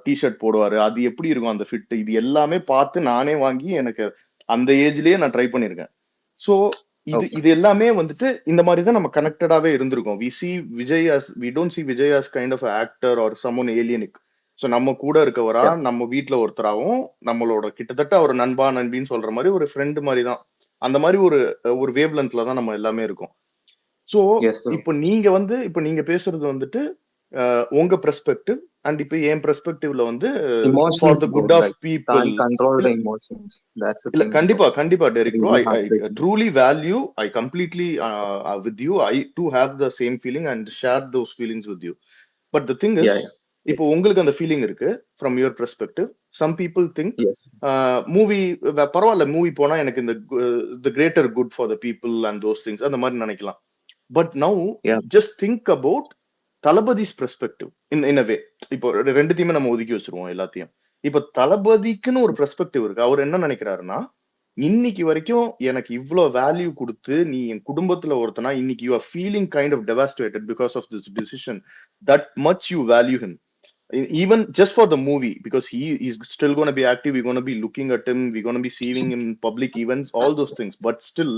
டிஷர்ட் போடுவாரு, அது எப்படி இருக்கும் அந்த ஃபிட், இது எல்லாமே பார்த்து நானே வாங்கி எனக்கு அந்த ஏஜ்லயே நான் ட்ரை பண்ணிருக்கேன். So
okay.
இது எல்லாமே வந்துட்டு இந்த மாதிரி தான் நம்ம கனெக்டடாவே இருந்திருக்கோம். We see Vijay as, we don't see Vijay as kind of actor or someone alienic. So நம்ம கூட இருக்கவரா,
Yeah,
நம்ம வீட்டுல ஒருத்தராகவும், நம்மளோட கிட்டத்தட்ட ஒரு நண்பா நண்பின்னு சொல்ற மாதிரி ஒரு ஃப்ரெண்டு மாதிரி தான். அந்த மாதிரி ஒரு வேவ் லென்த்ல தான் நம்ம எல்லாமே இருக்கோம். So
yes bro.
இப்போ நீங்க பேசுறது வந்துட்டு உங்க பெர்ஸ்பெக்டிவ், அண்ட் இப்போ என் பெர்ஸ்பெக்டிவ்ல வந்து
Emotions
for the
bro,
good of
like
people.
can't control the emotions. That's the
இல்ல
thing bro.
கண்டிப்பா Derek bro,
Really
I
heartbreaking.
Truly value, I completely with you. I too have the same feeling and share those feelings with you. But the thing
Yeah,
is,
yeah.
இப்போ உங்களுக்கு அந்த ஃபீலிங் இருக்கு from your perspective. Some people think
Yes.
Movie பரவாயில்ல, மூவி போனா எனக்கு இந்த greater good for the people and those things அந்த மாதிரி நினைக்கலாம். But now
Yeah.
Just think about Thalapathy's perspective இன் அ வே. இப்போ ரெண்டுத்தையுமே நம்ம ஒதுக்கி வச்சிருவோம் எல்லாத்தையும். இப்ப தளபதிக்குன்னு ஒரு பெர்ஸ்பெக்டிவ் இருக்கு. அவர் என்ன நினைக்கிறாருன்னா, இன்னைக்கு வரைக்கும் எனக்கு இவ்வளவு வேல்யூ கொடுத்து நீ என் குடும்பத்துல ஒருத்தனா இன்னைக்கு you are feeling kind of devastated because of this decision. That much you value him, even just for the movie, because he is still going to be active, we're going to be looking at him, we're going to be seeing him in public events, all those things, but still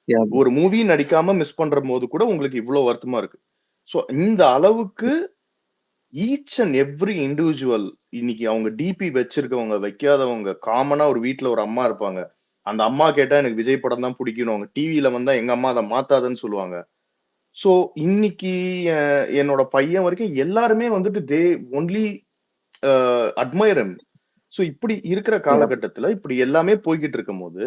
Yeah.
ஒரு மூவி நடிக்காம மிஸ் பண்ற போது கூட உங்களுக்கு இவ்வளவு வருத்தமா இருக்கு. சோ இந்த அளவுக்கு ஈச் அண்ட் எவ்ரி இண்டிவிஜுவல், இன்னைக்கு அவங்க டிபி வச்சிருக்கவங்க வைக்காதவங்க, காமனா ஒரு வீட்டுல ஒரு அம்மா இருப்பாங்க, அந்த அம்மா கேட்டா எனக்கு விஜய் படம் தான் பிடிக்கணும், அவங்க டிவியில வந்தா எங்க அம்மா அதை மாத்தாதுன்னு சொல்லுவாங்க. சோ இன்னைக்கு என்னோட பையன் வரைக்கும் எல்லாருமே வந்துட்டு they only admire him. So இப்படி இருக்கிற
Yeah.
காலகட்டத்துல இப்படி எல்லாமே போய்கிட்டு இருக்கும் போது,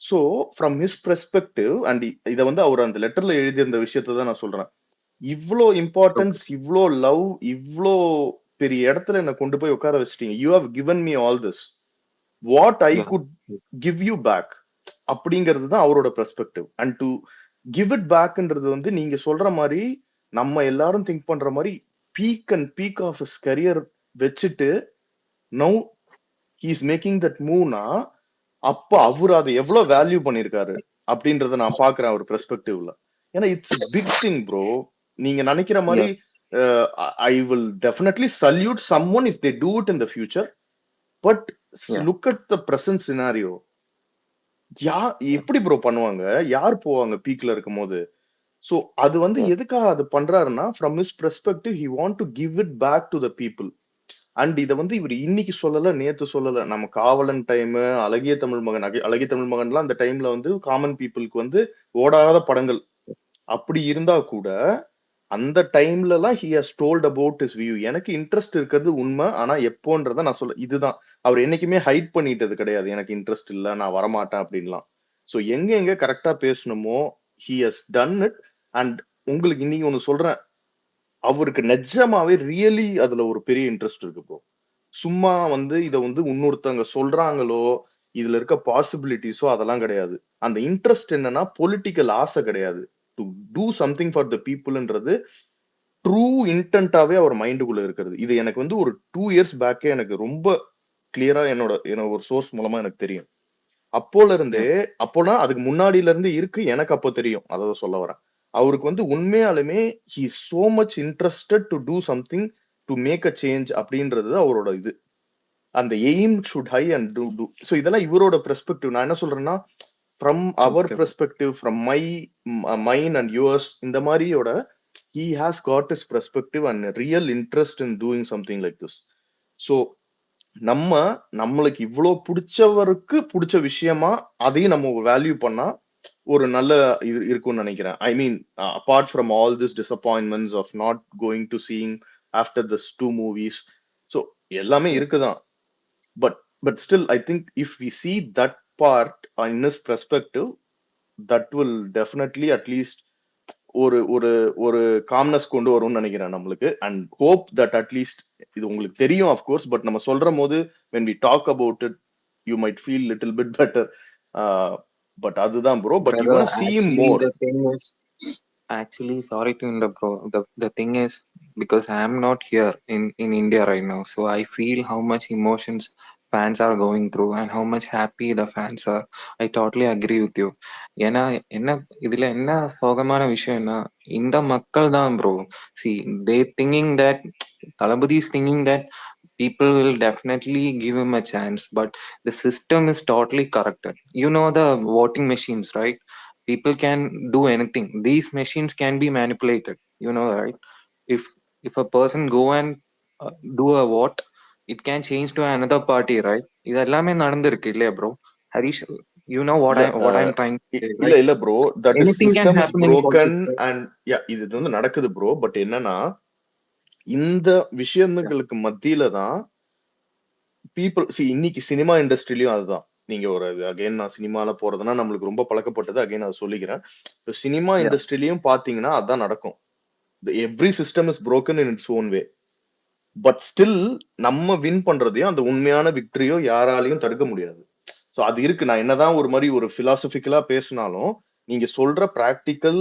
so from his perspective, and இதை வந்து அவர் அந்த லெட்டர்ல எழுதிய அந்த விஷயத்தை தான் நான் சொல்றேன். இவ்வளோ இம்பார்ட்டன்ஸ், இவ்வளோ லவ், இவ்வளோ பெரிய இடத்துல என்ன கொண்டு போய் உட்கார வச்சிட்டீங்க. You have given me all this, what I
Yeah.
Good give you back அப்படிங்கிறது தான் அவரோட perspective. And to give it பேக்ன்றது வந்து நீங்க சொல்ற மாதிரி நம்ம எல்லாரும் திங்க் பண்ற மாதிரி peak and peak of his career வச்சுட்டு now he is making that மூவ்னா, அப்ப அவர் அதை எவ்வளவு வேல்யூ பண்ணிருக்காரு அப்படின்றத நான் பாக்குறேன் அவர் பெர்ஸ்பெக்டிவ்ல. ஏன்னா இட்ஸ் பிக் திங் ப்ரோ. நீங்க நினைக்கிற மாதிரி
Yes.
I will definitely salute someone if they do it in the future, but
Yeah.
Look at the present scenario. எப்படி ப்ரோ பண்ணுவாங்க, யார் போவாங்க பீக்ல இருக்கும் போது? சோ அது வந்து
Yeah.
எதுக்காக அது பண்றாருன்னா, from his perspective he want to give it back to the people. And இதை வந்து இவர் இன்னைக்கு சொல்லல, நேத்து சொல்லல. நம்ம காவலன் டைம், அழகிய தமிழ் மகன், அழகிய தமிழ் மகன்லாம் அந்த டைம்ல வந்து காமன் பீப்புளுக்கு வந்து ஓடாத படங்கள். அப்படி இருந்தா கூட அந்த டைம்ல எல்லாம் he has told about his view. எனக்கு இன்ட்ரெஸ்ட் இருக்கிறது உண்மை, ஆனா எப்போன்றத நான் சொல்ல, இதுதான். அவர் என்னைக்குமே ஹைட் பண்ணிட்டது கிடையாது, எனக்கு இன்ட்ரெஸ்ட் இல்ல, நான் வரமாட்டேன் அப்படின்லாம். சோ எங்க எங்க கரெக்டா பேசணுமோ he has done it. And உங்களுக்கு இன்னைக்கு ஒண்ணு சொல்றேன், அவருக்கு நிஜமாவே ரியலி அதுல ஒரு பெரிய இன்ட்ரெஸ்ட் இருக்கு ப்ரோ. சும்மா வந்து இதை வந்து இன்னொருத்தவங்க சொல்றாங்களோ, இதுல இருக்க பாசிபிலிட்டிஸோ அதெல்லாம் கிடையாது. அந்த இன்ட்ரெஸ்ட் என்னன்னா பொலிட்டிக்கல் ஆசை கிடையாது, to do something for the பீப்புள்ன்றது ட்ரூ இன்டென்ட்டாவே அவர் மைண்டுக்குள்ள இருக்கிறது. இது எனக்கு வந்து ஒரு 2 years பேக்கே எனக்கு ரொம்ப கிளியரா என்னோட ஒரு சோர்ஸ் மூலமா எனக்கு தெரியும். அப்போல இருந்தே, அப்போனா அதுக்கு முன்னாடியில இருந்து இருக்கு, எனக்கு அப்போ தெரியும். அதாவது சொல்ல வரேன், அவருக்கு வந்து உண்மையாலுமே he is so much interested to do something to make a change அப்படின்றது அவரோட இது. அந்த aim should high and do. So இதெல்லாம் இவரோட பெர்ஸ்பெக்டிவ். நான் என்ன சொல்றேன்னா, ஃப்ரம் அவர்
Okay.
Perspective, from mine and yours, இந்த மாதிரியோட he has got his perspective and a real interest in doing something like this. So நம்மளுக்கு இவ்வளோ பிடிச்சவருக்கு பிடிச்ச விஷயமா அதையும் நம்ம வேல்யூ பண்ணா ஒரு நல்ல இது இருக்கும்னு நினைக்கிறேன். I mean apart from all this disappointments of not going to seeing after this 2 movies, so எல்லாமே இருக்குதான். But still I think if we see that part in his perspective, that will definitely at least ஒரு ஒரு ஒரு காம்னஸ் கொண்டு வரும்னு நினைக்கிறேன் நம்மளுக்கு. அண்ட் ஹோப் தட் அட்லீஸ்ட் இது உங்களுக்கு தெரியும் of course, பட் நம்ம சொல்ற போது when we talk about it you might feel little bit better. But அதுதான் bro, but you
Brother,
want to see him
actually
more.
the thing is, actually sorry to interrupt, bro. The thing is, because I am not here in India right now, so I feel how much emotions fans are going through and how much happy the fans are. I totally agree with you. ஏன்னா என்ன இதுல என்ன சோகமான விஷயம்னா, இந்த மக்கள் தான் bro. See, they thinking that Talabadi is thinking that people will definitely give him a chance, but the system is totally corrupted. You know the voting machines, right? People can do anything. These machines can be manipulated, you know, right? If a person go and do a vote, it can change to another party, right? இதெல்லாமே நடந்திருக்கு இல்லையா bro? ஹரிஷ், you know
இல்ல
what I'm trying to say,
இல்ல
right?
இல்ல bro, that is
Anything can
system is
happen in
broken.
politics, right?
And இது வந்து நடக்குது ப்ரோ. பட் என்னன்னா, இந்த விஷயங்களுக்கு மத்தியில தான் பீப்புள் இன்னைக்கு சினிமா இண்டஸ்ட்ரியிலயும் அதுதான். நீங்க ஒரு அகைன், நான் சினிமால போறதுன்னா நம்மளுக்கு ரொம்ப பழக்கப்பட்டது, அகைன் அதை சொல்லிக்கிறேன். இப்போ சினிமா
Yeah.
இண்டஸ்ட்ரியிலயும் பாத்தீங்கன்னா அதான் நடக்கும். Every system is broken in its own way. But still நம்ம வின் பண்றதையும் அந்த உண்மையான விக்டரியோ யாராலையும் தடுக்க முடியாது. ஸோ அது இருக்கு. நான் என்னதான் ஒரு மாதிரி ஒரு பிலாசபிக்கலா பேசினாலும், நீங்க சொல்ற பிராக்டிக்கல்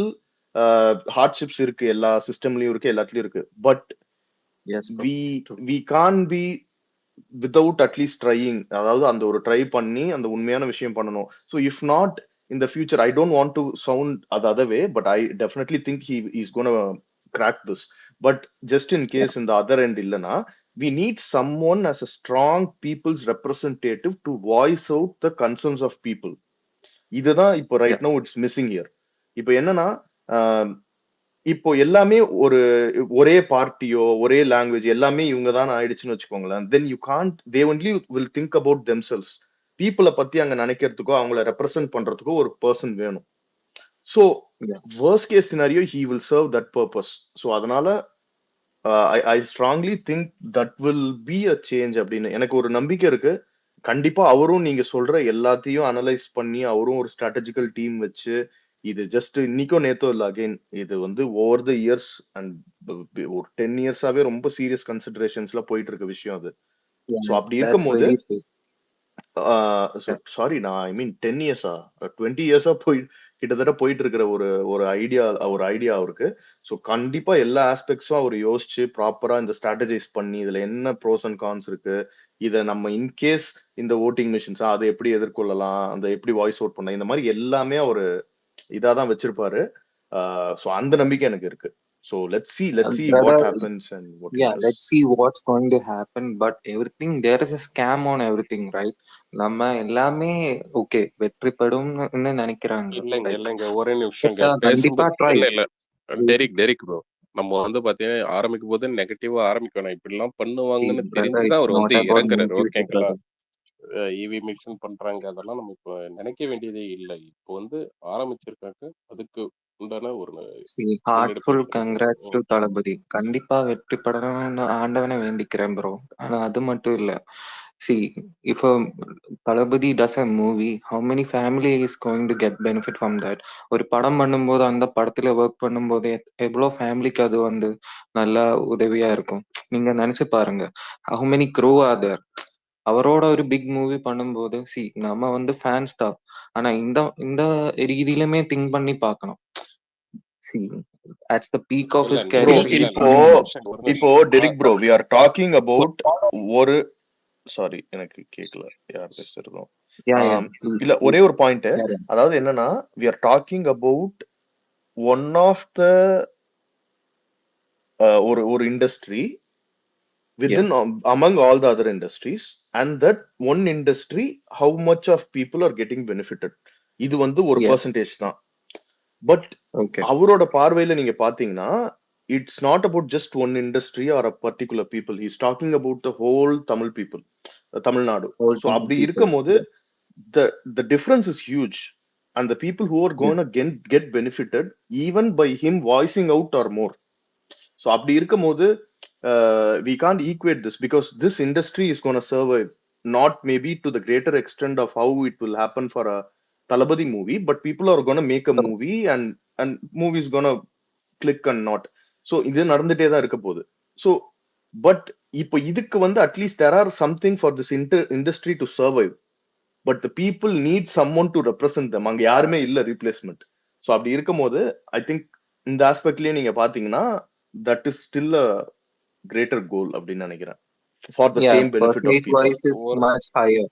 ஹார்ட்ஷிப்ஸ் இருக்கு, எல்லா சிஸ்டம்லயும் இருக்கு, எல்லாத்துலயும் இருக்கு. But
Yes, bro.
We
True.
We can be without at least trying, அதாவது அந்த ஒரு ட்ரை பண்ணி அந்த உண்மையான விஷயம் பண்ணணும். So if not in the future, I don't want to sound அது other way, but I definitely think he is gonna crack this. But just in case இந்த அதர் எண்ட் இல்லைன்னா, we need someone as a strong people's representative to voice out the concerns of people. இதுதான் இப்போ right now it's missing here. இப்போ என்னன்னா, இப்போ எல்லாமே ஒரே பார்ட்டியோ ஒரே லாங்குவேஜ் எல்லாமே இவங்க தான் ஆயிடுச்சுன்னு வச்சுக்கோங்களேன். Then you can't, they only will think about themselves. பீப்புளை பத்தி அங்க நினைக்கிறதுக்கோ அவங்கள ரெப்ரசென்ட் பண்றதுக்கோ ஒரு பர்சன் வேணும். So worst case scenario he will serve that purpose. So அதனால I strongly think that will be a change அப்படின்னு எனக்கு ஒரு நம்பிக்கை இருக்கு. கண்டிப்பா அவரும் நீங்க சொல்ற எல்லாத்தையும் அனலைஸ் பண்ணி அவரும் ஒரு ஸ்ட்ராட்டஜிக்கல் டீம் வச்சு, இது ஜஸ்ட் இன்னைக்கோ நேத்தோ இல்ல, அகைன் இது வந்து ஓவர் த இயர்ஸ் அண்ட் ஒரு 10 இயர்ஸாவே ரொம்ப சீரியஸ் கன்சிடரேஷன்ஸ்ல போயிட்டு இருக்க விஷயம் அது. ஸோ அப்படி இருக்கும்போது சாரி, நான் ஐ மீன் 10 இயர்ஸா 20 இயர்ஸா கிட்டத்தட்ட போயிட்டு இருக்கிற ஒரு ஐடியா அவருக்கு. ஸோ கண்டிப்பா எல்லா ஆஸ்பெக்ட்ஸும் அவர் யோசிச்சு ப்ராப்பரா இந்த ஸ்ட்ராட்டஜைஸ் பண்ணி இதுல என்ன ப்ரோஸ் அண்ட் கான்ஸ் இருக்கு, இதை நம்ம இன்கேஸ் இந்த ஓட்டிங் மிஷின்ஸ் அதை எப்படி எதிர்கொள்ளலாம், அந்த எப்படி வாய்ஸ் அவுட் பண்ண, இந்த மாதிரி எல்லாமே அவரு இதாதான் வச்சிருப்பாரு. ஸோ அந்த நம்பிக்கை எனக்கு இருக்கு. So let's see what happens and what
let's see what's going to happen. But everything, there is a scam on everything, right? நம்ம எல்லாமே ஓகே வெற்றி படும்னு நினைக்கிறாங்க.
இல்லைங்க ஒரே நிமிஷம்
கண்டிப்பா ட்ரை.
இல்ல டெரிக் ப்ரோ, நம்ம வந்து பாத்தீங்கன்னா ஆரம்பிக்கும் போது நெகட்டிவா ஆரம்பிக்கணும். இப்படி எல்லாம் பண்ணுவாங்கன்னு தெரிஞ்சுதான் அவர் வந்து இறங்குறாரு. ஓகேங்களா? இவி மிஷன் பண்றாங்க, அதெல்லாம் நம்ம இப்ப நினைக்க வேண்டியதே இல்லை. இப்போ வந்து ஆரம்பிச்சிருக்காங்க, அதுக்கு உண்டான ஒரு
ஹார்ட்ஃபுல் கங்க்ராட்ஸ் டு தளபதி. கண்டிப்பா வெற்றி படணும்னு ஆண்டவனை வேண்டிக்கிறேன் ப்ரோ. ஆனா அது மட்டும் இல்ல, if a Thalapathy does a movie, how many family is going to get benefit from that? ஒரு படம் பண்ணும்போது அந்த படத்துல ஒர்க் பண்ணும்போது எவ்வளவு ஃபேமிலிக்கு அது வந்து நல்ல உதவியா இருக்கும். நீங்க நினைச்சு பாருங்க, how many crew are there? அவரோட ஒரு பிக் மூவி பண்ணும்போது நம்ம வந்து ஃபேன்ஸ் தான், ஆனா இந்த ரீதியிலுமே திங்க் பண்ணி பார்க்கணும். at the peak of his career
இப்போ Derek bro, we are talking about ஒரு சாரி எனக்கு கேட்கல யார் பேசுறதும் இல்ல, ஒரே ஒரு பாயிண்ட். அதாவது என்னன்னா, we are talking about one of the ஒரு industry within among all the other industries, and that one industry how much of people are getting benefited. இது வந்து ஒரு percentage தான். பட் அவரோட பார்வையில நீங்க பாத்தீங்கன்னா, it's not about just one industry or a particular people. He's talking about the whole Tamil people, Tamil Nadu. So அப்படி இருக்கும்போது the difference is huge, and the people who are going to get benefited even by him voicing out are more. So அப்படி இருக்கும்போது we can't equate this, because this industry is going to survive, not maybe to the greater extent of how it will happen for a Talabadi movie, but people are going to make a movie and movie is going to click and not. So இது நடந்துட்டே தான் இருக்க போகுது. So but இப்போ இதுக்கு வந்து at least there are something for this industry to survive, but the people need someone to represent them. அங்க யாருமே இல்ல ரீப்ளேஸ்மெண்ட். ஸோ அப்படி இருக்கும் போது ஐ திங்க் இந்த ஆஸ்பெக்ட்லயே நீங்க பாத்தீங்கன்னா that is still a greater goal அப்படின்னு நினைக்கிறேன், for the same benefit of people.
Percentage-wise is much higher.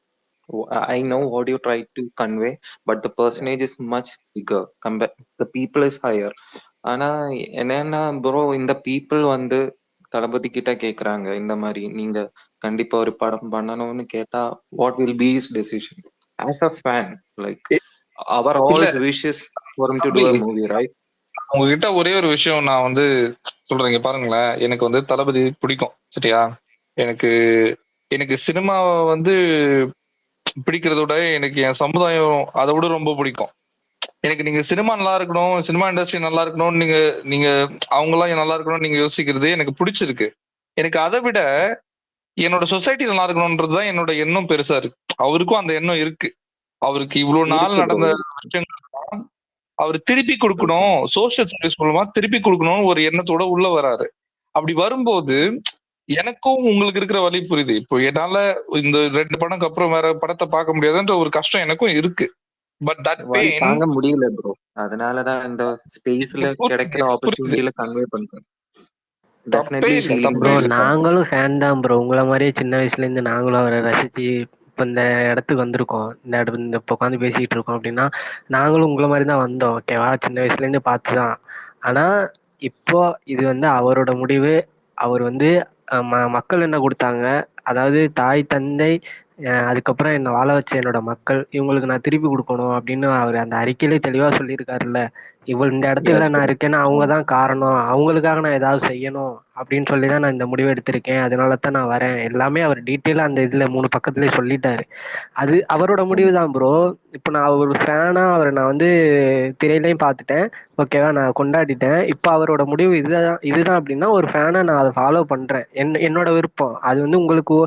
I know what you try to convey, but the percentage is much bigger. The people is higher. ஆனா என்னன்னா ப்ரோ, இந்த people வந்து தளபதி கிட்ட கேக்குறாங்க, இந்த மாதிரி நீங்க கண்டிப்பா ஒரு படம் பண்ணணும்னு கேட்டா what will be his decision as a fan? Like our all wishes for him to do a movie, right?
உங்ககிட்ட ஒரே ஒரு விஷயம் நான் வந்து சொல்றேங்க பாருங்களேன். எனக்கு வந்து தளபதி பிடிக்கும், சரியா? எனக்கு சினிமாவை வந்து பிடிக்கிறத விட எனக்கு என் சமுதாயம் அதை விட ரொம்ப பிடிக்கும். எனக்கு நீங்க சினிமா நல்லா இருக்கணும், சினிமா இண்டஸ்ட்ரி நல்லா இருக்கணும், நீங்க அவங்க எல்லாம் நல்லா இருக்கணும் நீங்க யோசிக்கிறது எனக்கு பிடிச்சிருக்கு. எனக்கு அதை விட என்னோட சொசைட்டி நல்லா இருக்கணும்ன்றதுதான் என்னோட எண்ணம் பெருசா இருக்கு. அவருக்கும் அந்த எண்ணம் இருக்கு. அவருக்கு இவ்வளவு நாள் நடந்த விஷயங்கள் அவர் திருப்பி கொடுக்கணும், சோசியல் சர்வீஸ் மூலமா திருப்பி கொடுக்கணும்னு ஒரு எண்ணத்தோட உள்ள வராரு. அப்படி வரும்போது எனக்கும் உங்களுக்கு இருக்கிற வழி புரியுது. இப்போ என்னால இந்த 2 படம்க்கு அப்புறம் வேற படத்தை பார்க்க முடியாதுன்ற ஒரு கஷ்டம் எனக்கும் இருக்கு. பட் தட் பெயின்
தாங்க முடியல ப்ரோ. அதனாலதான் இந்த ஸ்பேஸ்ல கிடைக்கிற ஆப்பர்ச்சுனிட்டில கன்வே பண்றேன். definitely
இல்ல
feeling
தப்பே
ப்ரோ
really
இல்ல
sad.
நாங்களும் ஃபேன் தான் ப்ரோ. உங்கள மாரியே சின்ன வயசுலேருந்து நாங்களும் அவரை ரசிச்சு இப்போ இந்த இடத்துக்கு வந்திருக்கோம். இந்த இப்போ உட்காந்து பேசிக்கிட்டு இருக்கோம் அப்படின்னா, நாங்களும் உங்கள மாரி தான் வந்தோம். ஓகேவா? சின்ன வயசுலேருந்து பார்த்து தான். ஆனா, இப்போ இது வந்து அவரோட முடிவு. அவர் வந்து மக்கள் என்ன குடுத்தாங்க, அதாவது தாய், தந்தை, அதுக்கப்புறம் என்ன வாழ வச்ச என்னோட மக்கள், இவங்களுக்கு நான் திருப்பி குடுக்கணும் அப்படின்னு அவரு அந்த அறிக்கையிலே தெளிவா சொல்லியிருக்காருல்ல. இந்த இடத்துல
Yes,
நான்
bro.
இருக்கேன்னா அவங்க தான் காரணம். அவங்களுக்காக நான் ஏதாவது செய்யணும் அப்படின்னு சொல்லி தான் நான் இந்த முடிவு எடுத்திருக்கேன். அதனால தான் நான் வரேன். எல்லாமே அவர் டீட்டெயிலா அந்த இதுல 3 பக்கத்திலேயே சொல்லிட்டாரு. அது அவரோட முடிவு தான் ப்ரோ. இப்போ நான் ஒரு ஃபேனா அவரை நான் வந்து திரையிலையும் பார்த்துட்டேன். ஓகேவா? நான் கொண்டாடிட்டேன். இப்போ அவரோட முடிவு இதுதான் அப்படின்னா ஒரு ஃபேனா நான் அதை ஃபாலோ பண்றேன். என்னோட விருப்பம். அது வந்து உங்களுக்கு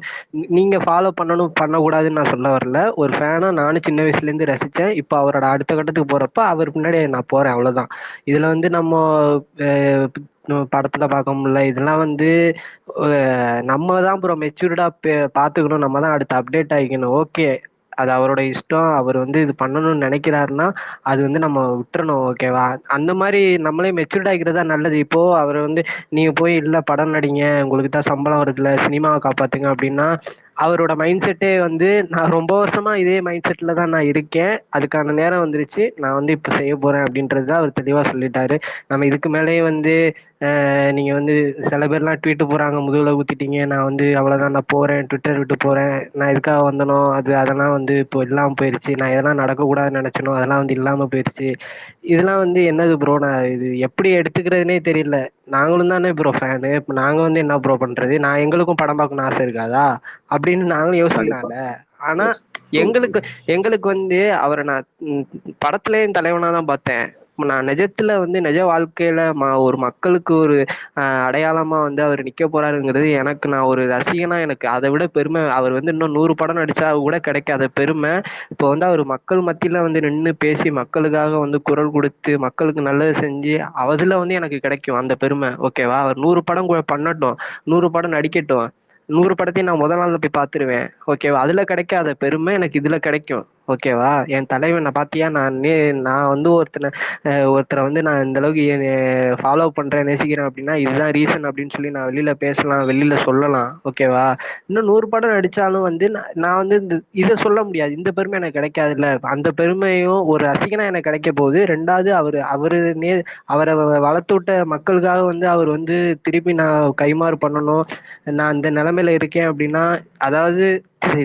நீங்க ஃபாலோ பண்ணணும் பண்ணக்கூடாதுன்னு நான் சொல்ல வரல. ஒரு ஃபேனா நானும் சின்ன வயசுல இருந்து ரசிச்சேன். இப்போ அவரோட அடுத்த கட்டத்துக்கு போறப்ப அவர் பின்னாடி நான் போறேன். அவ்வளவுதான். இதுல வந்து நம்ம படத்துல பார்க்க முடியல. இதெல்லாம் வந்து நம்ம தான் ப்ரோ மெச்சூர்டா பாத்துக்கணும். நம்ம தான் அடுத்து அப்டேட் ஆகிக்கணும். ஓகே, அது அவரோட இஷ்டம். அவர் வந்து இது பண்ணணும்னு நினைக்கிறாருன்னா அது வந்து நம்ம விட்டுறணும். ஓகேவா? அந்த மாதிரி நம்மளே மெச்சூர்ட் ஆகிக்கிறதா நல்லது. இப்போ அவர் வந்து நீங்க போய் இல்ல படம் நடிங்க, உங்களுக்கு தான் சம்பளம் வருதுல, சினிமாவை காப்பாத்துங்க அப்படின்னா அவரோட மைண்ட் செட்டே வந்து நான் ரொம்ப வருஷமா இதே மைண்ட் செட்ல தான் நான் இருக்கேன். அதுக்கான நேரம் வந்துருச்சு. நான் வந்து இப்போ செய்ய போறேன் அப்படின்றது தான் அவர் தெளிவா சொல்லிட்டாரு. நம்ம இதுக்கு மேலேயே வந்து நீங்க வந்து சில பேர்லாம் ட்வீட் போறாங்க, முதுகுல ஊத்திட்டீங்க, நான் வந்து அவ்வளவுதான், நான் போறேன், ட்விட்டர் விட்டு போறேன், நான் இதுக்காக வந்தனோ அதெல்லாம் வந்து இப்போ இல்லாம போயிருச்சு, நான் எதெல்லாம் நடக்கக்கூடாதுன்னு நினைச்சனோ அதெல்லாம் வந்து இல்லாம போயிருச்சு. இதெல்லாம் வந்து என்னது ப்ரோ? நான் இது எப்படி எடுத்துக்கிறதுனே தெரியல. நாங்களும் தானே ப்ரோ ஃபேனு. இப்போ நாங்க வந்து என்ன ப்ரோ பண்றது? நான் எங்களுக்கும் படம் பார்க்கணும்னு ஆசை இருக்காதா அப்படின்னு நாங்களும்
கண்டிப்பா.
யோசிக்கலாம்ல. ஆனா
Yes, totally.
எங்களுக்கு வந்து அவரை நான் படத்துலயும் தலைவனா தான் பார்த்தேன். நான் நிஜத்துல வந்து நிஜ வாழ்க்கையில ஒரு மக்களுக்கு ஒரு அடையாளமா வந்து அவர் நிக்க போறாருங்கிறது எனக்கு, நான் ஒரு ரசிகனா எனக்கு அதை விட பெருமை. அவர் வந்து இன்னும் 100 படம் நடிச்சா கூட கிடைக்காத பெருமை இப்போ வந்து அவர் மக்கள் மத்தியில வந்து நின்று பேசி மக்களுக்காக வந்து குரல் கொடுத்து மக்களுக்கு நல்லது செஞ்சு அதுல வந்து எனக்கு கிடைக்கும் அந்த பெருமை. ஓகேவா? அவர் 100 படம் பண்ணட்டும், 100 படம் நடிக்கட்டும், 100 படத்தையும் நான் முதல் நாள்ல போய் பார்த்துருவேன். ஓகேவா? அதுல கிடைக்காத பெருமை எனக்கு இதுல கிடைக்கும். ஓகேவா? என் தலைவனை பாத்தியா, நான் வந்து ஒருத்தரை வந்து நான் இந்த அளவுக்கு ஃபாலோ பண்றேன், நேசிக்கிறேன் அப்படின்னா இதுதான் ரீசன் அப்படின்னு சொல்லி நான் வெளியில பேசலாம், வெளியில சொல்லலாம். ஓகேவா? இன்னும் 100 படம் நடிச்சாலும் வந்து நான் வந்து இதை சொல்ல முடியாது. இந்த பெருமை எனக்கு கிடைக்காதுல்ல. அந்த பெருமையும் ஒரு ரசிகனா எனக்கு கிடைக்க போகுது. 2வது அவரை வளர்த்து விட்ட மக்களுக்காக வந்து அவர் வந்து திருப்பி நான் கைமாறு பண்ணணும், நான் இந்த நிலைமையில இருக்கேன் அப்படின்னா, அதாவது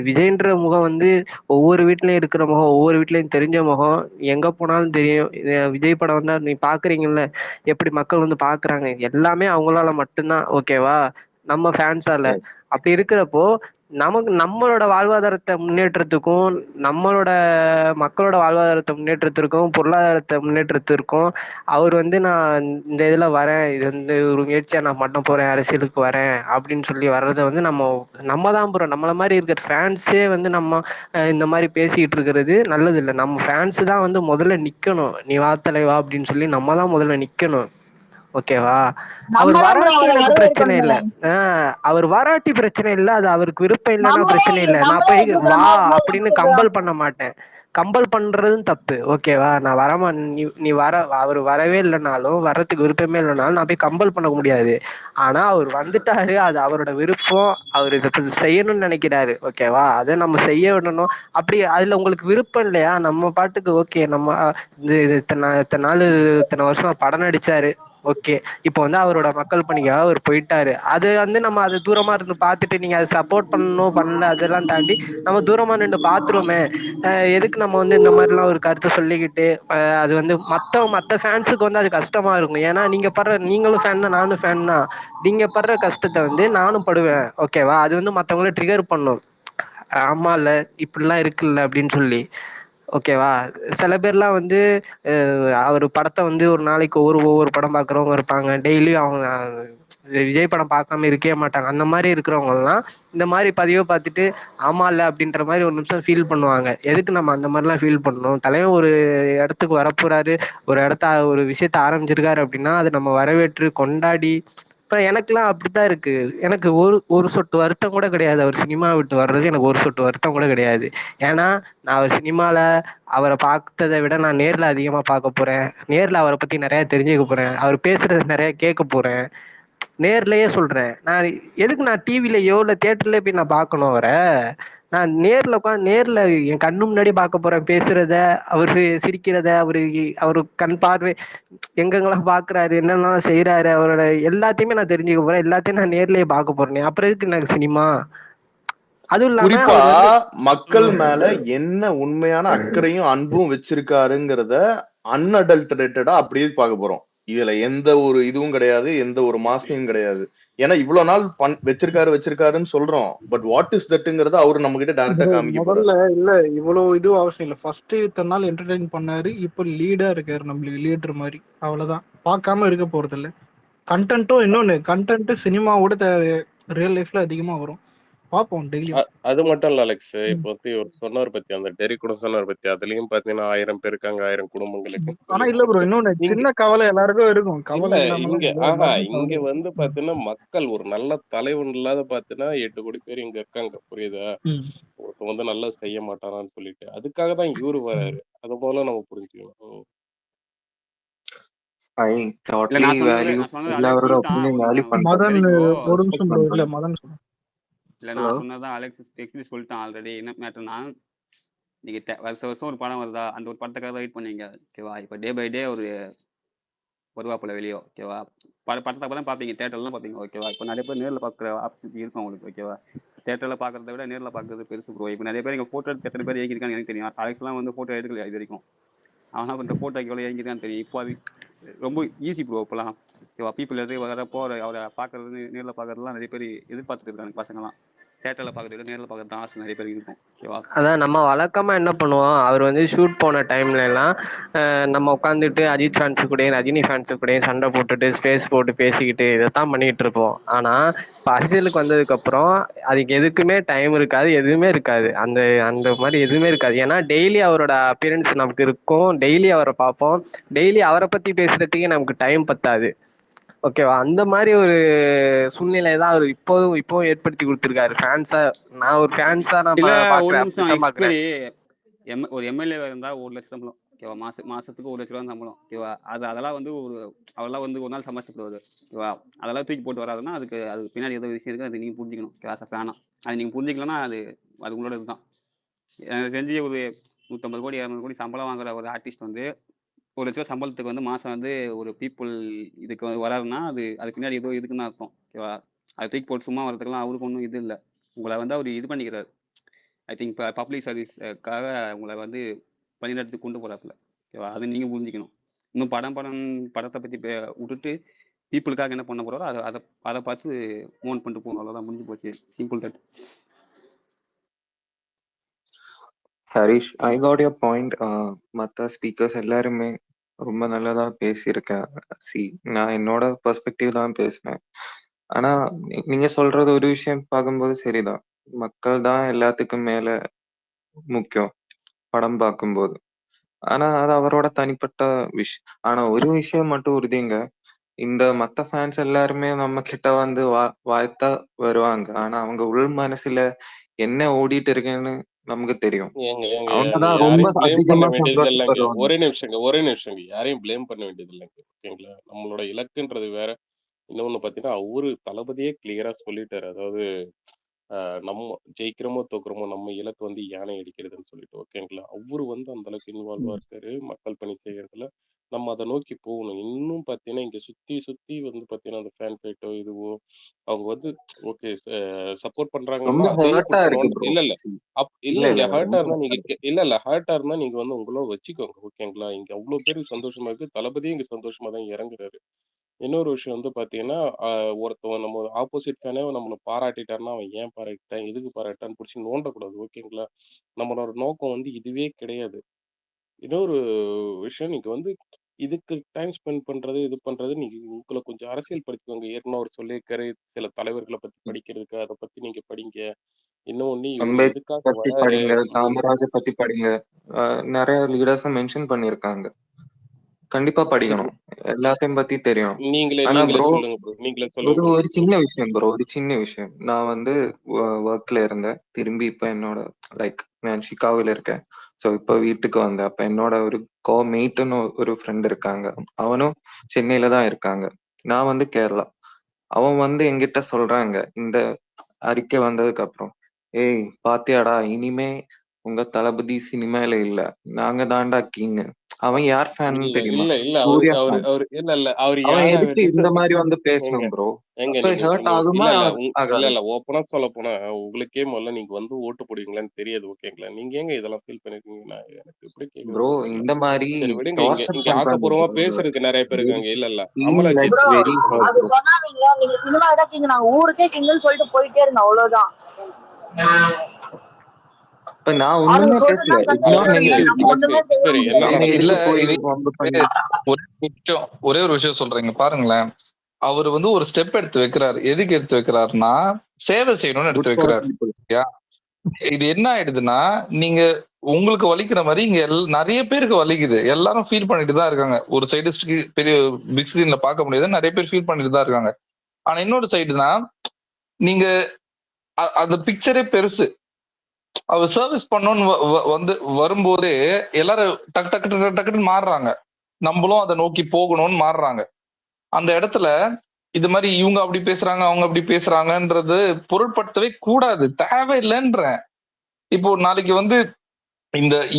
விஜய்ன்ற முகம் வந்து ஒவ்வொரு வீட்லயும் இருக்கிற முகம், ஒவ்வொரு வீட்லயும் தெரிஞ்ச முகம், எங்க போனாலும் தெரியும். விஜய் படம் வந்தா நீ பாக்குறீங்கல்ல எப்படி மக்கள் வந்து பாக்குறாங்க, எல்லாமே அவங்களால மட்டும்தான். ஓகேவா? நம்ம ஃபேன்ஸால.
Yes.
அப்படி இருக்கிறப்போ நம்மளோட வாழ்வாதாரத்தை முன்னேற்றத்துக்கும், நம்மளோட மக்களோட வாழ்வாதாரத்தை முன்னேற்றத்திற்கும், பொருளாதாரத்தை முன்னேற்றத்திற்கும் அவர் வந்து நான் இந்த இதுல வரேன், இது வந்து ஒரு முயற்சியா நான் பண்ண போறேன், அரசியலுக்கு வரேன் அப்படின்னு சொல்லி வர்றதை வந்து நம்ம தான் ப்ரோ. நம்மள மாதிரி இருக்கிற ஃபேன்ஸே வந்து நம்ம இந்த மாதிரி பேசிக்கிட்டு இருக்கிறது நல்லது இல்லை. நம்ம ஃபேன்ஸ் தான் வந்து முதல்ல நிக்கணும். நீ வா தலைவா அப்படின்னு சொல்லி நம்ம தான் முதல்ல நிக்கணும். ஓகேவா? அவர்
நம்ம தான் bro
வராட்டி
அவரை
எனக்கு பிரச்சனை
வரவேற்கணுமே.
இல்லை. அவர் வராட்டி பிரச்சனை இல்லை. அது அவருக்கு விருப்பம் இல்லைன்னா
நம்மளே
பிரச்சனை இல்லை. நான்
நம்மளே
போய்
கூப்பிடுற
வா
மாதிரி இருந்தா
அப்படின்னு
எப்படி bro?
கம்பல் பண்ண மாட்டேன். கம்பல் பண்றதும் தப்பு. ஓகேவா? நான் வரமா நீ அவர் வரவே இல்லைனாலும், வர்றதுக்கு விருப்பமே இல்லைனாலும் நான் போய் கம்பல் பண்ண முடியாது. ஆனா அவர் வந்துட்டாரு, அது அவரோட விருப்பம். அவர் இதை செய்யணும்னு நினைக்கிறாரு. ஓகேவா? அதை நம்ம செய்ய விடணும். அப்படி அதுல உங்களுக்கு விருப்பம் இல்லையா, நம்ம பாட்டுக்கு ஓகே, நம்ம இத்தனை நாள் இத்தனை வருஷம் படம் நடிச்சாரு, ஓகே, இப்போ வந்து அவரோட மக்கள் பணிக்காக அவர் போயிட்டாரு. அது வந்து நம்ம அது தூரமா இருந்து பார்த்துட்டு நீங்க அதை சப்போர்ட் பண்ணணும் பண்ணல அதெல்லாம் தாண்டி நம்ம தூரமா நின்று பார்த்துருவோமே. எதுக்கு நம்ம வந்து இந்த மாதிரிலாம் ஒரு கருத்தை சொல்லிக்கிட்டு அது வந்து மற்ற ஃபேன்ஸுக்கு வந்து அது கஷ்டமா இருக்கும். ஏன்னா நீங்களும் ஃபேன் தான், நானும் ஃபேன் தான். நீங்க படுற கஷ்டத்தை வந்து நானும் படுவேன். ஓகேவா? அது வந்து மற்றவங்கள ட்ரிகர் பண்ணும். ஆமா இல்ல இப்படிலாம் இருக்குல்ல அப்படின்னு சொல்லி. ஓகேவா? சில பேர்லாம் வந்து அவர் படத்தை வந்து ஒரு நாளைக்கு ஒவ்வொரு படம் பார்க்குறவங்க இருப்பாங்க. டெய்லியும் அவங்க விஜய் படம் பார்க்காம இருக்கவே மாட்டாங்க. அந்த மாதிரி இருக்கிறவங்க எல்லாம் இந்த மாதிரி பதிவை பார்த்துட்டு ஆமா இல்ல அப்படின்ற மாதிரி ஒரு நிமிஷம் ஃபீல் பண்ணுவாங்க. எதுக்கு நம்ம அந்த மாதிரிலாம் ஃபீல் பண்ணணும்? தலைவன் ஒரு இடத்துக்கு வரப்போறாரு, ஒரு விஷயத்த ஆரம்பிச்சிருக்காரு அப்படின்னா அதை நம்ம வரவேற்று கொண்டாடி. இப்ப எனக்குலாம் அப்படித்தான் இருக்கு. எனக்கு ஒரு சொட்டு வருத்தம் கூட கிடையாது அவர் சினிமா விட்டு வர்றது. எனக்கு ஒரு சொட்டு வருத்தம் கூட கிடையாது. ஏன்னா நான் அவர் சினிமால அவரை பார்த்ததை விட நான் நேர்ல அதிகமா பார்க்க போறேன். நேர்ல அவரை பத்தி நிறைய தெரிஞ்சுக்க போறேன். அவர் பேசுறது நிறைய கேட்க போறேன். நேர்லயே சொல்றேன். நான் எதுக்கு நான் டிவிலயோ இல்ல தியேட்டர்லயே போய் நான் பார்க்கணும் அவரை? நான் நேர்ல உட்காந்து நேர்ல என் கண்ணு முன்னாடி பார்க்க போறேன். பேசுறத, அவரு சிரிக்கிறத, அவரு கண் பார்வை எங்கெங்கெல்லாம் பாக்குறாரு, என்னென்னலாம் செய்யறாரு, அவரோட எல்லாத்தையுமே நான் தெரிஞ்சுக்க போறேன். எல்லாத்தையும் நான் நேர்லயே பார்க்க போறேன். அப்புறம் எதுக்கு எனக்கு சினிமா? அதுவும் இல்லாம
குறிப்பா
அவர் வந்து
மக்கள் மேல என்ன உண்மையான அக்கறையும் அன்பும் வச்சிருக்காருங்கிறத அன்அடல்டரேட்டடா அப்படியே பார்க்க போறோம். இதுல எந்த ஒரு இதுவும் கிடையாது, எந்த ஒரு மாஸ்கையும் கிடையாது. ஏன்னா இவ்வளவு நாள் வச்சிருக்காருன்னு சொல்றோம். பட் வாட் இஸ் தட்ங்கிறத அவரு நம்ம கிட்ட டைரக்டா காமிக்க போறாரு.
முதல்ல இல்ல இவ்வளவு இது அவசியம் இல்ல. ஃபர்ஸ்ட் இத்தனை நாள் என்டர்டைன் பண்ணாரு, இப்போ லீடா இருக்காரு, நம்மளுக்கு லீடர் மாதிரி. அவ்வளவுதான், பார்க்காம இருக்க போறது இல்ல. கண்டென்ட்டும் இன்னொன்னு, கண்டென்ட் சினிமாவோட ரியல் லைஃப்ல அதிகமா வரும், பார்ப்போம் டெய்லியும்.
அது மட்டும் இல்ல அலெக்ஸ், இப்போ வந்து ஒரு சொன்னார் பத்தி, அந்த டெரி கூட சொன்னார் பத்தி, அதுலயும் பாத்தீங்கன்னா 1000 பேர் இருக்காங்க, 1000 குடும்பங்களுக்கு
ஆனா இல்ல ப்ரோ, இன்னொன்னு சின்ன கவலை எல்லாருக்கும் இருக்கும்.
இல்ல
கவலை இல்லாம
இங்க வந்து பாத்தீங்கன்னா மக்கள் ஒரு நல்ல தலைவன் இல்லாத பாத்தீங்கன்னா 8 கோடி பேர் இங்க இருக்காங்க, புரியுதா? ஒருத்தன் வந்து நல்லா செய்ய மாட்டானான்னு சொல்லிட்டு, அதுக்காக தான் இவரு வராரு. அது போல நம்ம புரிஞ்சுக்கணும்.
ஐ டோட்டலி வேல்யூ எல்லாரோட ஒப்பீனியன் வேல்யூ பண்றேன்.
மதன் ஒரு நிமிஷம் ப்ரோ, இல்ல
பண்றேன்.
மதன்
இல்ல நான் சொன்னதான் அலெக்ஸ் எக்ஸ்பிளி சொல்லிட்டான் ஆல்ரெடி. என்ன மேட்டர்னா, நீங்க வருஷம் ஒரு படம் வருதா, அந்த ஒரு படத்துக்காக வெயிட் பண்ணீங்க, ஓகேவா? இப்போ டே பை டே ஒரு வருவாப்புல வெளியோ, ஓகேவா? படத்தை தான் பார்ப்பீங்க, தேட்டர்லாம் பார்ப்பீங்க, ஓகேவா? இப்போ நிறைய பேர் நேரில் பார்க்குற ஆப்பர்ச்சுனிட்டி இருக்கும் உங்களுக்கு, ஓகேவா? தேட்டரில் பார்க்கறத விட நேரில் பார்க்கறது பெருசு ப்ரோ. இப்போ நிறைய பேர் இங்கே ஃபோட்டோ எடுத்து எத்தனை பேர் ஏங்கிருக்காங்க எனக்கு தெரியும். அலெக்ஸ்லாம் வந்து ஃபோட்டோ எடுக்கல இது வரைக்கும். ஆனால் இந்த ஃபோட்டோக்கு எவ்வளோ ஏங்கிருக்கான்னு தெரியும். இப்போ அது ரொம்ப ஈஸி ப்ரோ இப்போலாம், ஓகேவா? பீப்புள் எது வரப்போ அவரை பார்க்கறது, நேரில் பார்க்கறதுலாம் நிறைய பேர் எதிர்பார்த்துட்டு இருக்காங்க பசங்களாம். தேட்டரில் பார்க்கறத விட நேரில் பார்க்கறது தான் ஆசை நிறைய பேருக்கு இருக்கும், ஓகேவா?
அதான் நம்ம வழக்கமா என்ன பண்ணுவோம், அவர் வந்து ஷூட் போன டைம்ல எல்லாம் நம்ம உட்காந்துட்டு அஜித் ஃபேன்ஸு கூடயும் ரஜினி ஃபேன்ஸு கூடயும் சண்டை போட்டுட்டு ஸ்பேஸ் போட்டு பேசிக்கிட்டு இதைத்தான் பண்ணிட்டு இருப்போம். ஆனா இப்போ அரசியலுக்கு வந்ததுக்கு அப்புறம் அதுக்கு எதுக்குமே டைம் இருக்காது, எதுவுமே இருக்காது. அந்த அந்த மாதிரி எதுவுமே இருக்காது. ஏன்னா டெய்லி அவரோட அப்பியரன்ஸ் நமக்கு இருக்கும், டெய்லி அவரை பார்ப்போம், டெய்லி அவரை பத்தி பேசுறதுக்கே நமக்கு டைம் பத்தாது, ஓகேவா? அந்த மாதிரி ஒரு சூழ்நிலை தான் அவர் இப்போவும் ஏற்படுத்தி கொடுத்துருக்காரு. ஃபேன்ஸா நான் ஒரு ஃபேன்ஸா நான்
ஒரு
பாக்குறேன்,
நிமிஷம்
அப்படித்தான் பாக்குறேன்.
ஒரு எம்எல்ஏ இருந்தா 1 லட்சம் சம்பளம், ஓகேவா? மாசத்துக்கு 1 லட்ச ரூபா சம்பளம், ஓகேவா? அதெல்லாம் வந்து அவரெல்லாம் வந்து ஒரு நாள் சம்பாதிச்சுட்டு, ஓகேவா? அதெல்லாம் தூக்கி போட்டு வராதுன்னா அதுக்கு பின்னாடி ஏதோ விஷயம் இருக்கு, அது நீங்க புரிஞ்சுக்கணும், ஓகேவா? ஃபேனா அது நீங்க புரிஞ்சிக்கலன்னா அது உங்களோட இதுதான். எனக்கு தெரிஞ்சு ஒரு 150 கோடி 200 கோடி சம்பளம் வாங்குற ஒரு ஆர்டிஸ்ட் வந்து 1 லட்ச ரூபா சம்பளத்துக்கு வந்து மாசம் வந்து ஒரு பீப்புள் இதுக்கு வராருன்னா அது பின்னாடி ஏதோ இருக்குன்னு அர்த்தம், ஓகேவா? அதை தூக்கி போட்டு சும்மா வரதுக்கெல்லாம் அவருக்கு ஒன்றும் இது இல்லை. உங்களை வந்து அவர் இது பண்ணிக்கிறார். ஐ திங்க் பப்ளிக் சர்வீஸ்க்காக உங்களை வந்து பணியிடத்துக்கு கொண்டு போறாப்புல, ஓகேவா? அது நீங்க புரிஞ்சுக்கணும். இன்னும் படத்தை பத்தி விட்டுட்டு பீப்புளுக்காக என்ன பண்ண போறாரோ அதை பார்த்து மூவ் பண்ணிட்டு போகணும், அவ்வளோதான், முடிஞ்சு போச்சு, simple that.
Harish, I got your point. மற்ற ஸ்பீக்கர்ஸ் எல்லாருமே ரொம்ப நல்லதா பேசியிருக்கேன். நான் என்னோட பெர்ஸ்பெக்டிவ் தான் பேசுனேன். ஆனா நீங்க சொல்றது ஒரு விஷயம் பார்க்கும்போது சரிதான், மக்கள் தான் எல்லாத்துக்கும் மேல முக்கியம் படம் பார்க்கும்போது. ஆனா அது அவரோட தனிப்பட்ட விஷயம். ஆனா ஒரு விஷயம் மட்டும் உறுதிங்க, இந்த மத்த ஃபேன்ஸ் எல்லாருமே நம்ம கிட்ட வந்து வாழ்த்தா வருவாங்க. ஆனா அவங்க உள் மனசுல என்ன ஓடிட்டு இருக்குன்னு நமக்கு தெரியும். அவங்கதான் ரொம்ப
யாரையும் பிளேம் பண்ண
அதிகமா
வேண்டியது இல்லைங்க.
சந்தோஷப்படுவாங்க.
ஒரே நிமிஷங்க, யாரையும் பிளேம் பண்ண வேண்டியது இல்லைங்க, ஓகேங்களா? நம்மளோட இலக்குன்றது வேற. இன்னொன்னு பாத்தீங்கன்னா அவரு தளபதியே கிளியரா சொல்லிட்டாரு. அதாவது நம்ம ஜெயிக்கிறோமோ தோக்குறோமோ நம்ம இலக்கு வந்து யானை அடிக்கிறதுன்னு சொல்லிட்டு, ஓகேங்களா? அவரு வந்து அந்த அளவுக்கு இன்வால்வா இருக்காரு மக்கள் பணி செய்யறதுல. நம்ம அதை நோக்கி போகணும். இன்னும் பாத்தீங்கன்னா இங்க சுத்தி வந்து பாத்தீங்கன்னா அந்த ஃபேன் ஃபைட்டோ இதுவோ அவங்க வந்து ஓகே சப்போர்ட் பண்றாங்கன்னா
ரொம்ப
அதையும்
ஹர்ட்டா இருக்கு
கொடுக்கணும்.
ப்ரோ.
இல்ல
இல்ல
இங்க ஹர்ட்டா
ரொம்ப
இருந்தா ஹர்ட்டா இருந்தா நீங்க வந்து உங்களோட வச்சுக்கோங்க, ஓகேங்களா? இங்க அவ்வளவு பேருக்கு சந்தோஷமா இருக்கு, தளபதியும் இங்க சந்தோஷமா தான் இறங்குறாரு. இன்னொரு விஷயம் வந்து பாத்தீங்கன்னா ஒருத்தவன் நம்ம ஆப்போசிட் ஃபேனே நம்மளை பாராட்டிட்டாருன்னா அவன் ஏன் பாராட்டிட்டான், எதுக்கு பாராட்டான்னு பிடிச்சி நோண்டக்கூடாது, ஓகேங்களா? நம்மளோட நோக்கம் வந்து இதுவே கிடையாது. இன்னொரு விஷயம், நீங்க வந்து இதுக்கு டைம் ஸ்பெண்ட் பண்றது இது பண்றது நீங்க உங்களை கொஞ்சம் அரசியல் படுத்திக்கோங்க. ஏற்கனவே அவர் சொல்லியிருக்காரு சில தலைவர்களை பத்தி படிக்கிறதுக்கு, அதை பத்தி நீங்க படிங்க. இன்னொன்னு இவரு
அம்பேத்கர்
எதுக்காக
பத்தி
வராரு.
படிங்க, காமராஜர் பத்தி படிங்க. நிறைய லீடர்ஸ் மென்ஷன் பண்ணிருக்காங்க. கண்டிப்பா படிக்கணும், எல்லாத்தையும் பத்தி தெரியும். ஆனா
நீங்களே
ப்ரோ
சொல்லுங்க ப்ரோ, நீங்களே சொல்லுங்க ப்ரோ.
ஒரு சின்ன விஷயம் ப்ரோ, ஒரு சின்ன விஷயம். நான் வந்து ஒர்க்ல இருந்தேன், திரும்பி இப்ப என்னோட நான் சிகாகோல இருக்கேன். ஸோ இப்ப வீட்டுக்கு வந்தேன். அப்ப என்னோட ஒரு மேட்டுன்னு ஒரு ஃப்ரெண்ட் இருக்காங்க, அவனும் சென்னையில தான் இருக்காங்க. நான் வந்து கேரளா. அவன் வந்து என்கிட்ட சொல்றாங்க இந்த அறிக்கை வந்ததுக்கு அப்புறம், ஏய் பாத்தியாடா, இனிமே உங்க தளபதி சினிமால இல்ல, நாங்க தாண்டா கிங். அவன் யார் ஃபேன்
இல்ல
தெரியுமா?
இல்ல இல்ல அவரு
சூர்யா
அவரு
ஃபேன்.
அவரு இல்ல இல்ல அவரு
அவன்
யாரா
எதுக்கு இந்த
விட்டுட்டு
மாதிரி வந்து
ஏங்க
பேசணும் ப்ரோ?
ஏங்க
அப்ப
நீங்க
ஹர்ட் ஆகுமா
இல்ல இல்ல இல்ல
ஆகாது?
இல்ல ஓப்பனா சொல்ல போனா உங்களுக்கே முதல்ல நீங்க வந்து ஓட்டு போடுவீங்களான்னு தெரியாது. ஓகேங்களா? நீங்க ஏங்க இதெல்லாம் ஃபீல் பண்ணிருக்கீங்கன்னா எனக்கு எப்படி
ப்ரோ
கேக்குறதுன்னு தெரியல.
இந்த மாதிரி
சரி விடுங்க. இங்க
டார்ச்சர்
இங்க
பண்றாங்க
ஆக்கப்பூர்வமா
bro.
பேசுறதுக்கு நிறைய பேர் இருக்காங்க. இல்ல இல்ல
Feel
அமலா
like
ஜித்
ப்ரோ
very hurt
அது
bro.
சொன்னாதீங்க, நீங்க சினிமா தான் கிங், நாங்க ஊருக்கே கிங்னு சொல்லிட்டு போயிட்டே இருங்க, அவ்வளவுதான்.
இப்ப நான்
அவனுங்க
ஒண்ணுமே பேசல.
சொல்றதுதான்
இக்னோர்
கண்டிப்பா
அலெக்ஸ்
ரியல், நம்ம
நெகட்டிவிட்டி.
அலெக்ஸ்
ஒண்ணுமே செய்ய
சரி என்ன
முடியாது.
என்ன
இல்ல
எதுக்கு போய்
இது
வம்பு பண்ணி?
ஒரே ஒரு விஷயம் சொல்றீங்க பாருங்களேன். அவர் வந்து ஒரு ஸ்டெப் எடுத்து வைக்கிறாரு. எதுக்கு எடுத்து வைக்கிறாருன்னா சேவை செய்யணும்னு
குட்
எடுத்து
ஃபார்
வைக்கிறாரு.
பீப்புள்.
சரியா? இது என்ன ஆயிடுதுன்னா நீங்க உங்களுக்கு வலிக்கிற மாதிரி இங்க நிறைய பேருக்கு வலிக்குது. எல்லாரும் ஃபீல் பண்ணிட்டு தான் இருக்காங்க. ஒரு சைடு பெரிய பிக் ஸ்கிரீன்ல பார்க்க முடியாது, நிறைய பேர் ஃபீல் பண்ணிட்டு தான் இருக்காங்க. ஆனா இன்னொரு சைடுனா நீங்க அந்த பிக்சரே பெருசு. அவர் சர்வீஸ் பண்ணணும்னு வந்து வரும்போதே எல்லாரும் டக்கு டக்கு டக்கு டக்குன்னு மாறுறாங்க. நம்மளும் அதை நோக்கி போகணும்னு மாறுறாங்க. அந்த இடத்துல இது மாதிரி இவங்க அப்படி பேசுறாங்க, அவங்க அப்படி பேசுறாங்கன்றது பொருட்படுத்தவே கூடாது, தேவையில்லைன்றேன். இப்போ நாளைக்கு வந்து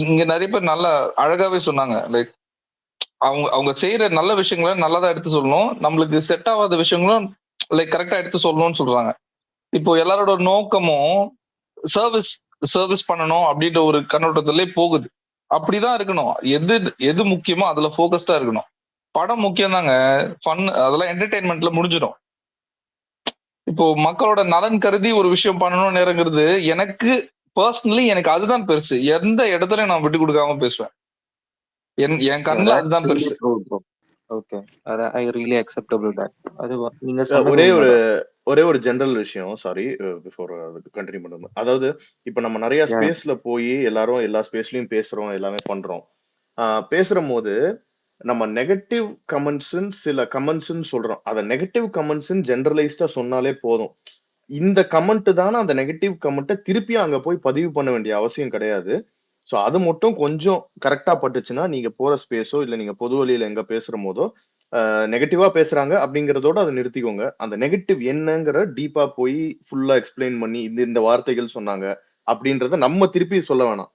இங்க நிறைய பேர் நல்லா அழகாவே சொன்னாங்க. லைக் அவங்க அவங்க செய்யற நல்ல விஷயங்களை நல்லதா எடுத்து சொல்லணும், நம்மளுக்கு செட் ஆகாத விஷயங்களும் லைக் கரெக்டா எடுத்து சொல்லணும்னு சொல்றாங்க. இப்போ எல்லாரோட நோக்கமும் சர்வீஸ் சர்வீஸ் பண்ணணும் அப்படின்ற ஒரு கண்ணோட்டத்திலே போகுது. அப்படிதான் இருக்கணும். எது எது முக்கியமோ அதுல போக்கஸ்டா இருக்கணும். படம் முக்கியம் தாங்க, ஃபன் அதெல்லாம் என்டர்டைன்மெண்ட்ல முடிஞ்சிடும். இப்போ மக்களோட நலன் கருதி ஒரு விஷயம் பண்ணணும்னு இறங்குறது எனக்கு பர்சனலி எனக்கு அதுதான் பெருசு. எந்த இடத்துல நான் விட்டு கொடுக்காம பேசுவேன். என் கண்ணுல
That's
அதுதான்
really
பெருசு.
true bro. Okay. I really acceptable that. அது நீங்க
ஒரே
சொன்னது
ஒரு
உண்மைதான்.
ஒரே ஒரு ஜெனரல் விஷயம், சாரி பிஃபோர் கண்டினியூ பண்ணுவோம். அதாவது இப்ப நம்ம நிறைய
Yeah.
ஸ்பேஸ்ல போய் எல்லாரும் எல்லா ஸ்பேஸ்லயும் பேசுறோம், எல்லாமே பண்றோம். பேசுற போது நம்ம நெகட்டிவ் கமெண்ட்ஸ் சில கமெண்ட்ஸ் சொல்றோம். அத நெகட்டிவ் கமெண்ட்ஸ் ஜெனரலைஸ்டா சொன்னாலே போதும். இந்த கமெண்ட் தானே அந்த நெகட்டிவ் கமெண்ட்டை திருப்பி அங்க போய் பதிவு பண்ண வேண்டிய அவசியம் கிடையாது. ஸோ அது மட்டும் கொஞ்சம் கரெக்டா பட்டுச்சுன்னா நீங்க போற ஸ்பேஸோ இல்ல நீங்க பொது வழியில எங்க பேசுற போதோ நெகட்டிவா பேசுறாங்க அப்படிங்கறதோட அதை நிறுத்திக்கோங்க. அந்த நெகட்டிவ் என்னங்கிற டீப்பா போய் ஃபுல்லா எக்ஸ்பிளைன் பண்ணி இந்த வார்த்தைகள் சொன்னாங்க அப்படின்றத நம்ம திருப்பி சொல்ல வேணாம்.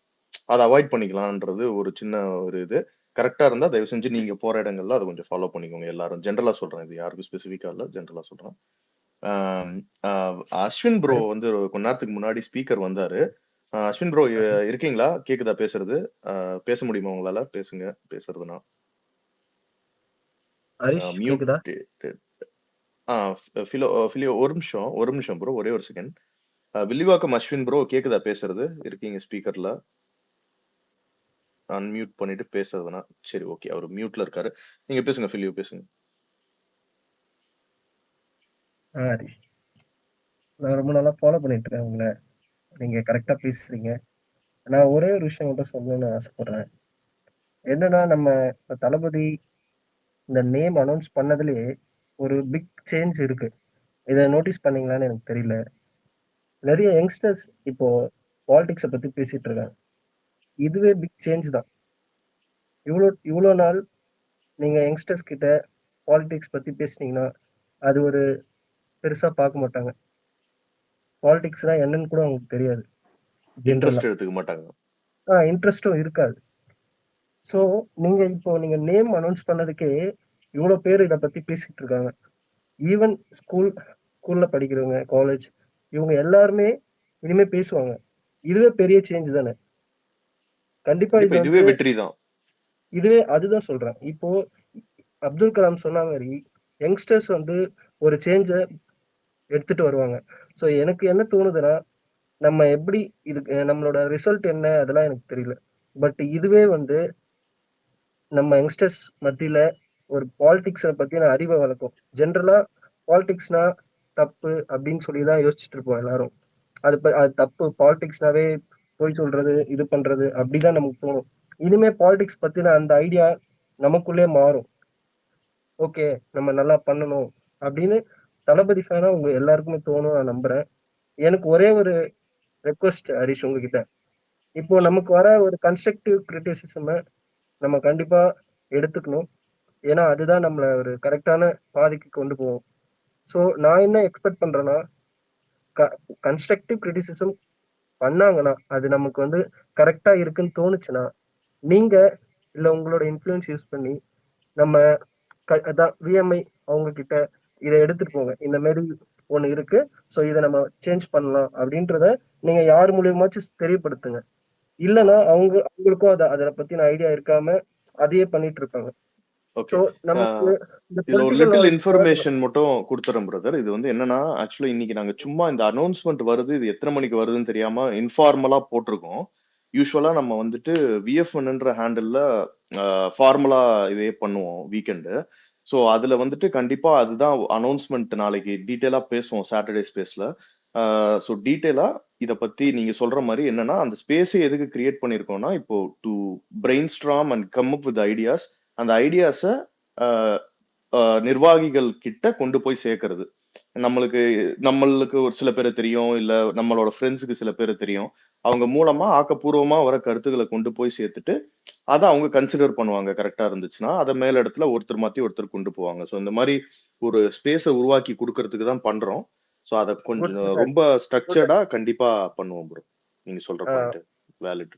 அதை அவாய்ட் பண்ணிக்கலாம்ன்றது ஒரு சின்ன ஒரு இது. கரெக்டா இருந்தா தயவு செஞ்சு நீங்க போற இடங்கள்ல அதை கொஞ்சம் ஃபாலோ பண்ணிக்கோங்க. எல்லாரும் ஜென்ரலா சொல்றேன், இது யாருக்கும் ஸ்பெசிஃபிக்கா இல்ல, ஜென்ரலா சொல்றேன். அஸ்வின் ப்ரோ வந்து கொஞ்ச நேரத்துக்கு முன்னாடி ஸ்பீக்கர் வந்தாரு. அஸ்வின் ப்ரோ இருக்கீங்களா? கேக்குதா பேசுறது? பேச முடியுமா உங்களால? பேசுங்க பேசுறதுனா. மியூட். ஃபிலியோ ஒரு நிமிஷம் ப்ரோ, ஒரே ஒரு செகண்ட். வில்லிவாக்கம் அஸ்வின் ப்ரோ கேக்குதா பேசுறது? இருக்கீங்க ஸ்பீக்கர்ல? அன்மியூட் பண்ணிட்டு பேசுறதுனா சரி, ஓகே. அவர் மியூட்ல இருக்காரு. நீங்க பேசுங்க ஃபிலியோ, பேசுங்க.
நான் ரொம்ப நாளா ஃபாலோ பண்ணிட்டு இருக்கேன் உங்களை. நீங்க கரெக்டா பேசுறீங்க. நான் ஒரே ஒரு விஷயம் மட்டும் சொல்லணும்னு ஆசைப்படுறேன். என்னன்னா, நம்ம தளபதி இந்த நேம் அனௌன்ஸ் பண்ணதுலயே ஒரு பிக் சேஞ்ச் இருக்கு. இதை நோட்டீஸ் பண்ணீங்களான்னு எனக்கு தெரியல. நிறைய யங்ஸ்டர்ஸ் இப்போ பாலிடிக்ஸை பத்தி பேசிட்டு இருக்காங்க. இதுவே பிக் சேஞ்ச் தான். இவ்வளோ நாள் நீங்க யங்ஸ்டர்ஸ் கிட்ட பாலிடிக்ஸ் பத்தி பேசுனீங்கன்னா அது ஒரு பெருசா பார்க்க மாட்டாங்க. பாலிடிக்ஸ்னா என்னன்னு கூட அவங்களுக்கு தெரியாது.
இன்ட்ரெஸ்ட் எடுத்துக்க மாட்டாங்க.
இன்ட்ரெஸ்டும் இருக்காது. ஸோ நீங்க நேம் அனௌன்ஸ் பண்ணதுக்கே இவ்வளோ பேர் இதை பத்தி பேசிட்டு இருக்காங்க. ஈவன் ஸ்கூல்ல படிக்கிறவங்க, காலேஜ், இவங்க எல்லாருமே இனிமே பேசுவாங்க. இதுவே பெரிய சேஞ்ச் தானே. கண்டிப்பா
இதுவே வெற்றி தான்.
இதுவே அதுதான் சொல்றேன். இப்போ அப்துல் கலாம் சொன்ன மாதிரி யங்ஸ்டர்ஸ் வந்து ஒரு சேஞ்சை எடுத்துட்டு வருவாங்க. ஸோ எனக்கு என்ன தோணுதுன்னா, நம்ம எப்படி இதுக்கு நம்மளோட ரிசல்ட் என்ன அதெல்லாம் எனக்கு தெரியல. பட் இதுவே வந்து நம்ம யங்ஸ்டர்ஸ் மத்தியில ஒரு பாலிடிக்ஸை பத்தின அறிவை வளர்க்கும். ஜென்ரலா பாலிடிக்ஸ்னா தப்பு அப்படின்னு சொல்லி தான் யோசிச்சுட்டு இருப்போம் எல்லாரும். அது தப்பு, பாலிடிக்ஸ்னாவே போய் சொல்றது, இது பண்றது அப்படிதான் நமக்கு தோணும். இனிமே பாலிடிக்ஸ் பத்தின அந்த ஐடியா நமக்குள்ளே மாறும். ஓகே, நம்ம நல்லா பண்ணணும் அப்படின்னு தளபதி ஃபேனா உங்க எல்லாருக்குமே தோணும், நான் நம்புறேன். எனக்கு ஒரே ஒரு ரெக்வஸ்ட் ஹரிஷ் உங்ககிட்ட. இப்போ நமக்கு வர ஒரு கன்ஸ்ட்ரக்டிவ் கிரிட்டிசிசமை நம்ம கண்டிப்பா எடுத்துக்கணும். ஏன்னா அதுதான் நம்மள ஒரு கரெக்டான பாதைக்கு கொண்டு போவோம். ஸோ நான் என்ன எக்ஸ்பெக்ட் பண்றேன்னா, கன்ஸ்ட்ரக்டிவ் கிரிட்டிசிசம் பண்ணாங்கன்னா அது நமக்கு வந்து கரெக்டா இருக்குன்னு தோணுச்சுன்னா, நீங்க இல்ல உங்களோட இன்ஃப்ளூயன்ஸ் யூஸ் பண்ணி நம்ம அதான் விஎம்ஐ அவங்க கிட்ட இதை எடுத்துட்டு போங்க, இந்த மாதிரி ஒண்ணு இருக்கு, ஸோ இதை நம்ம சேஞ்ச் பண்ணலாம் அப்படின்றத நீங்க யார் மூலியமாச்சும் தெரியப்படுத்துங்க. இல்லைன்னா அவங்களுக்கும் அதை பத்தின ஐடியா இருக்காம அதையே பண்ணிட்டு இருக்காங்க.
ஓகே,
ஸோ நமக்கு இந்த
இதுல ஒரு
பொலிட்டிக்கல்
லிட்டில்
நாலேஜ்
இன்ஃபர்மேஷன் மட்டும் கொடுத்துறேன் பிரதர். இது வந்து என்னன்னா, ஆக்சுவலா இன்னைக்கு நாங்க சும்மா இந்த அனௌன்ஸ்மெண்ட் வருது, இது எத்தனை மணிக்கு வருதுன்னு தெரியாம இன்ஃபார்மலா போட்டிருக்கோம். யூஸ்வலா நம்ம வந்துட்டு விஎஃப்என்ன்ற ஹேண்டில்ல ஃபார்முலா இதே பண்ணுவோம் வீக்கெண்டு. ஸோ அதுல வந்துட்டு கண்டிப்பா அதுதான் அனௌன்ஸ்மெண்ட். நாளைக்கு டீட்டெயிலா பேசுவோம் சாட்டர்டே ஸ்பேஸ்ல. ஸோ டீட்டெயிலா இதை பத்தி நீங்க சொல்ற மாதிரி என்னன்னா, அந்த ஸ்பேஸை எதுக்கு கிரியேட் பண்ணிருக்கோம்னா, இப்போ to brain ஸ்ட்ராம் and come up with ideas, அந்த ஐடியாஸை நிர்வாகிகள் கிட்ட கொண்டு போய் சேர்க்கறது. நம்மளுக்கு ஒரு சில பேர் தெரியும், இல்ல நம்மளோட ஃப்ரெண்ட்ஸுக்கு சில பேர் தெரியும். அவங்க மூலமா ஆக்கப்பூர்வமா வர கருத்துக்களை கொண்டு போய் சேர்த்துட்டு அதை அவங்க கன்சிடர் பண்ணுவாங்க. கரெக்டா இருந்துச்சுன்னா அதை மேல இடத்துல ஒருத்தர் மாத்தி ஒருத்தர் கொண்டு போவாங்க. ஸோ இந்த மாதிரி ஒரு ஸ்பேஸை உருவாக்கி கொடுக்கறதுக்கு தான் பண்றோம். ஸோ அதை கொஞ்சம் ரொம்ப ஸ்ட்ரக்சர்டா கண்டிப்பா பண்ணுவோம் ப்ரோ. நீங்க சொல்ற பாயிண்ட் வேலிட்.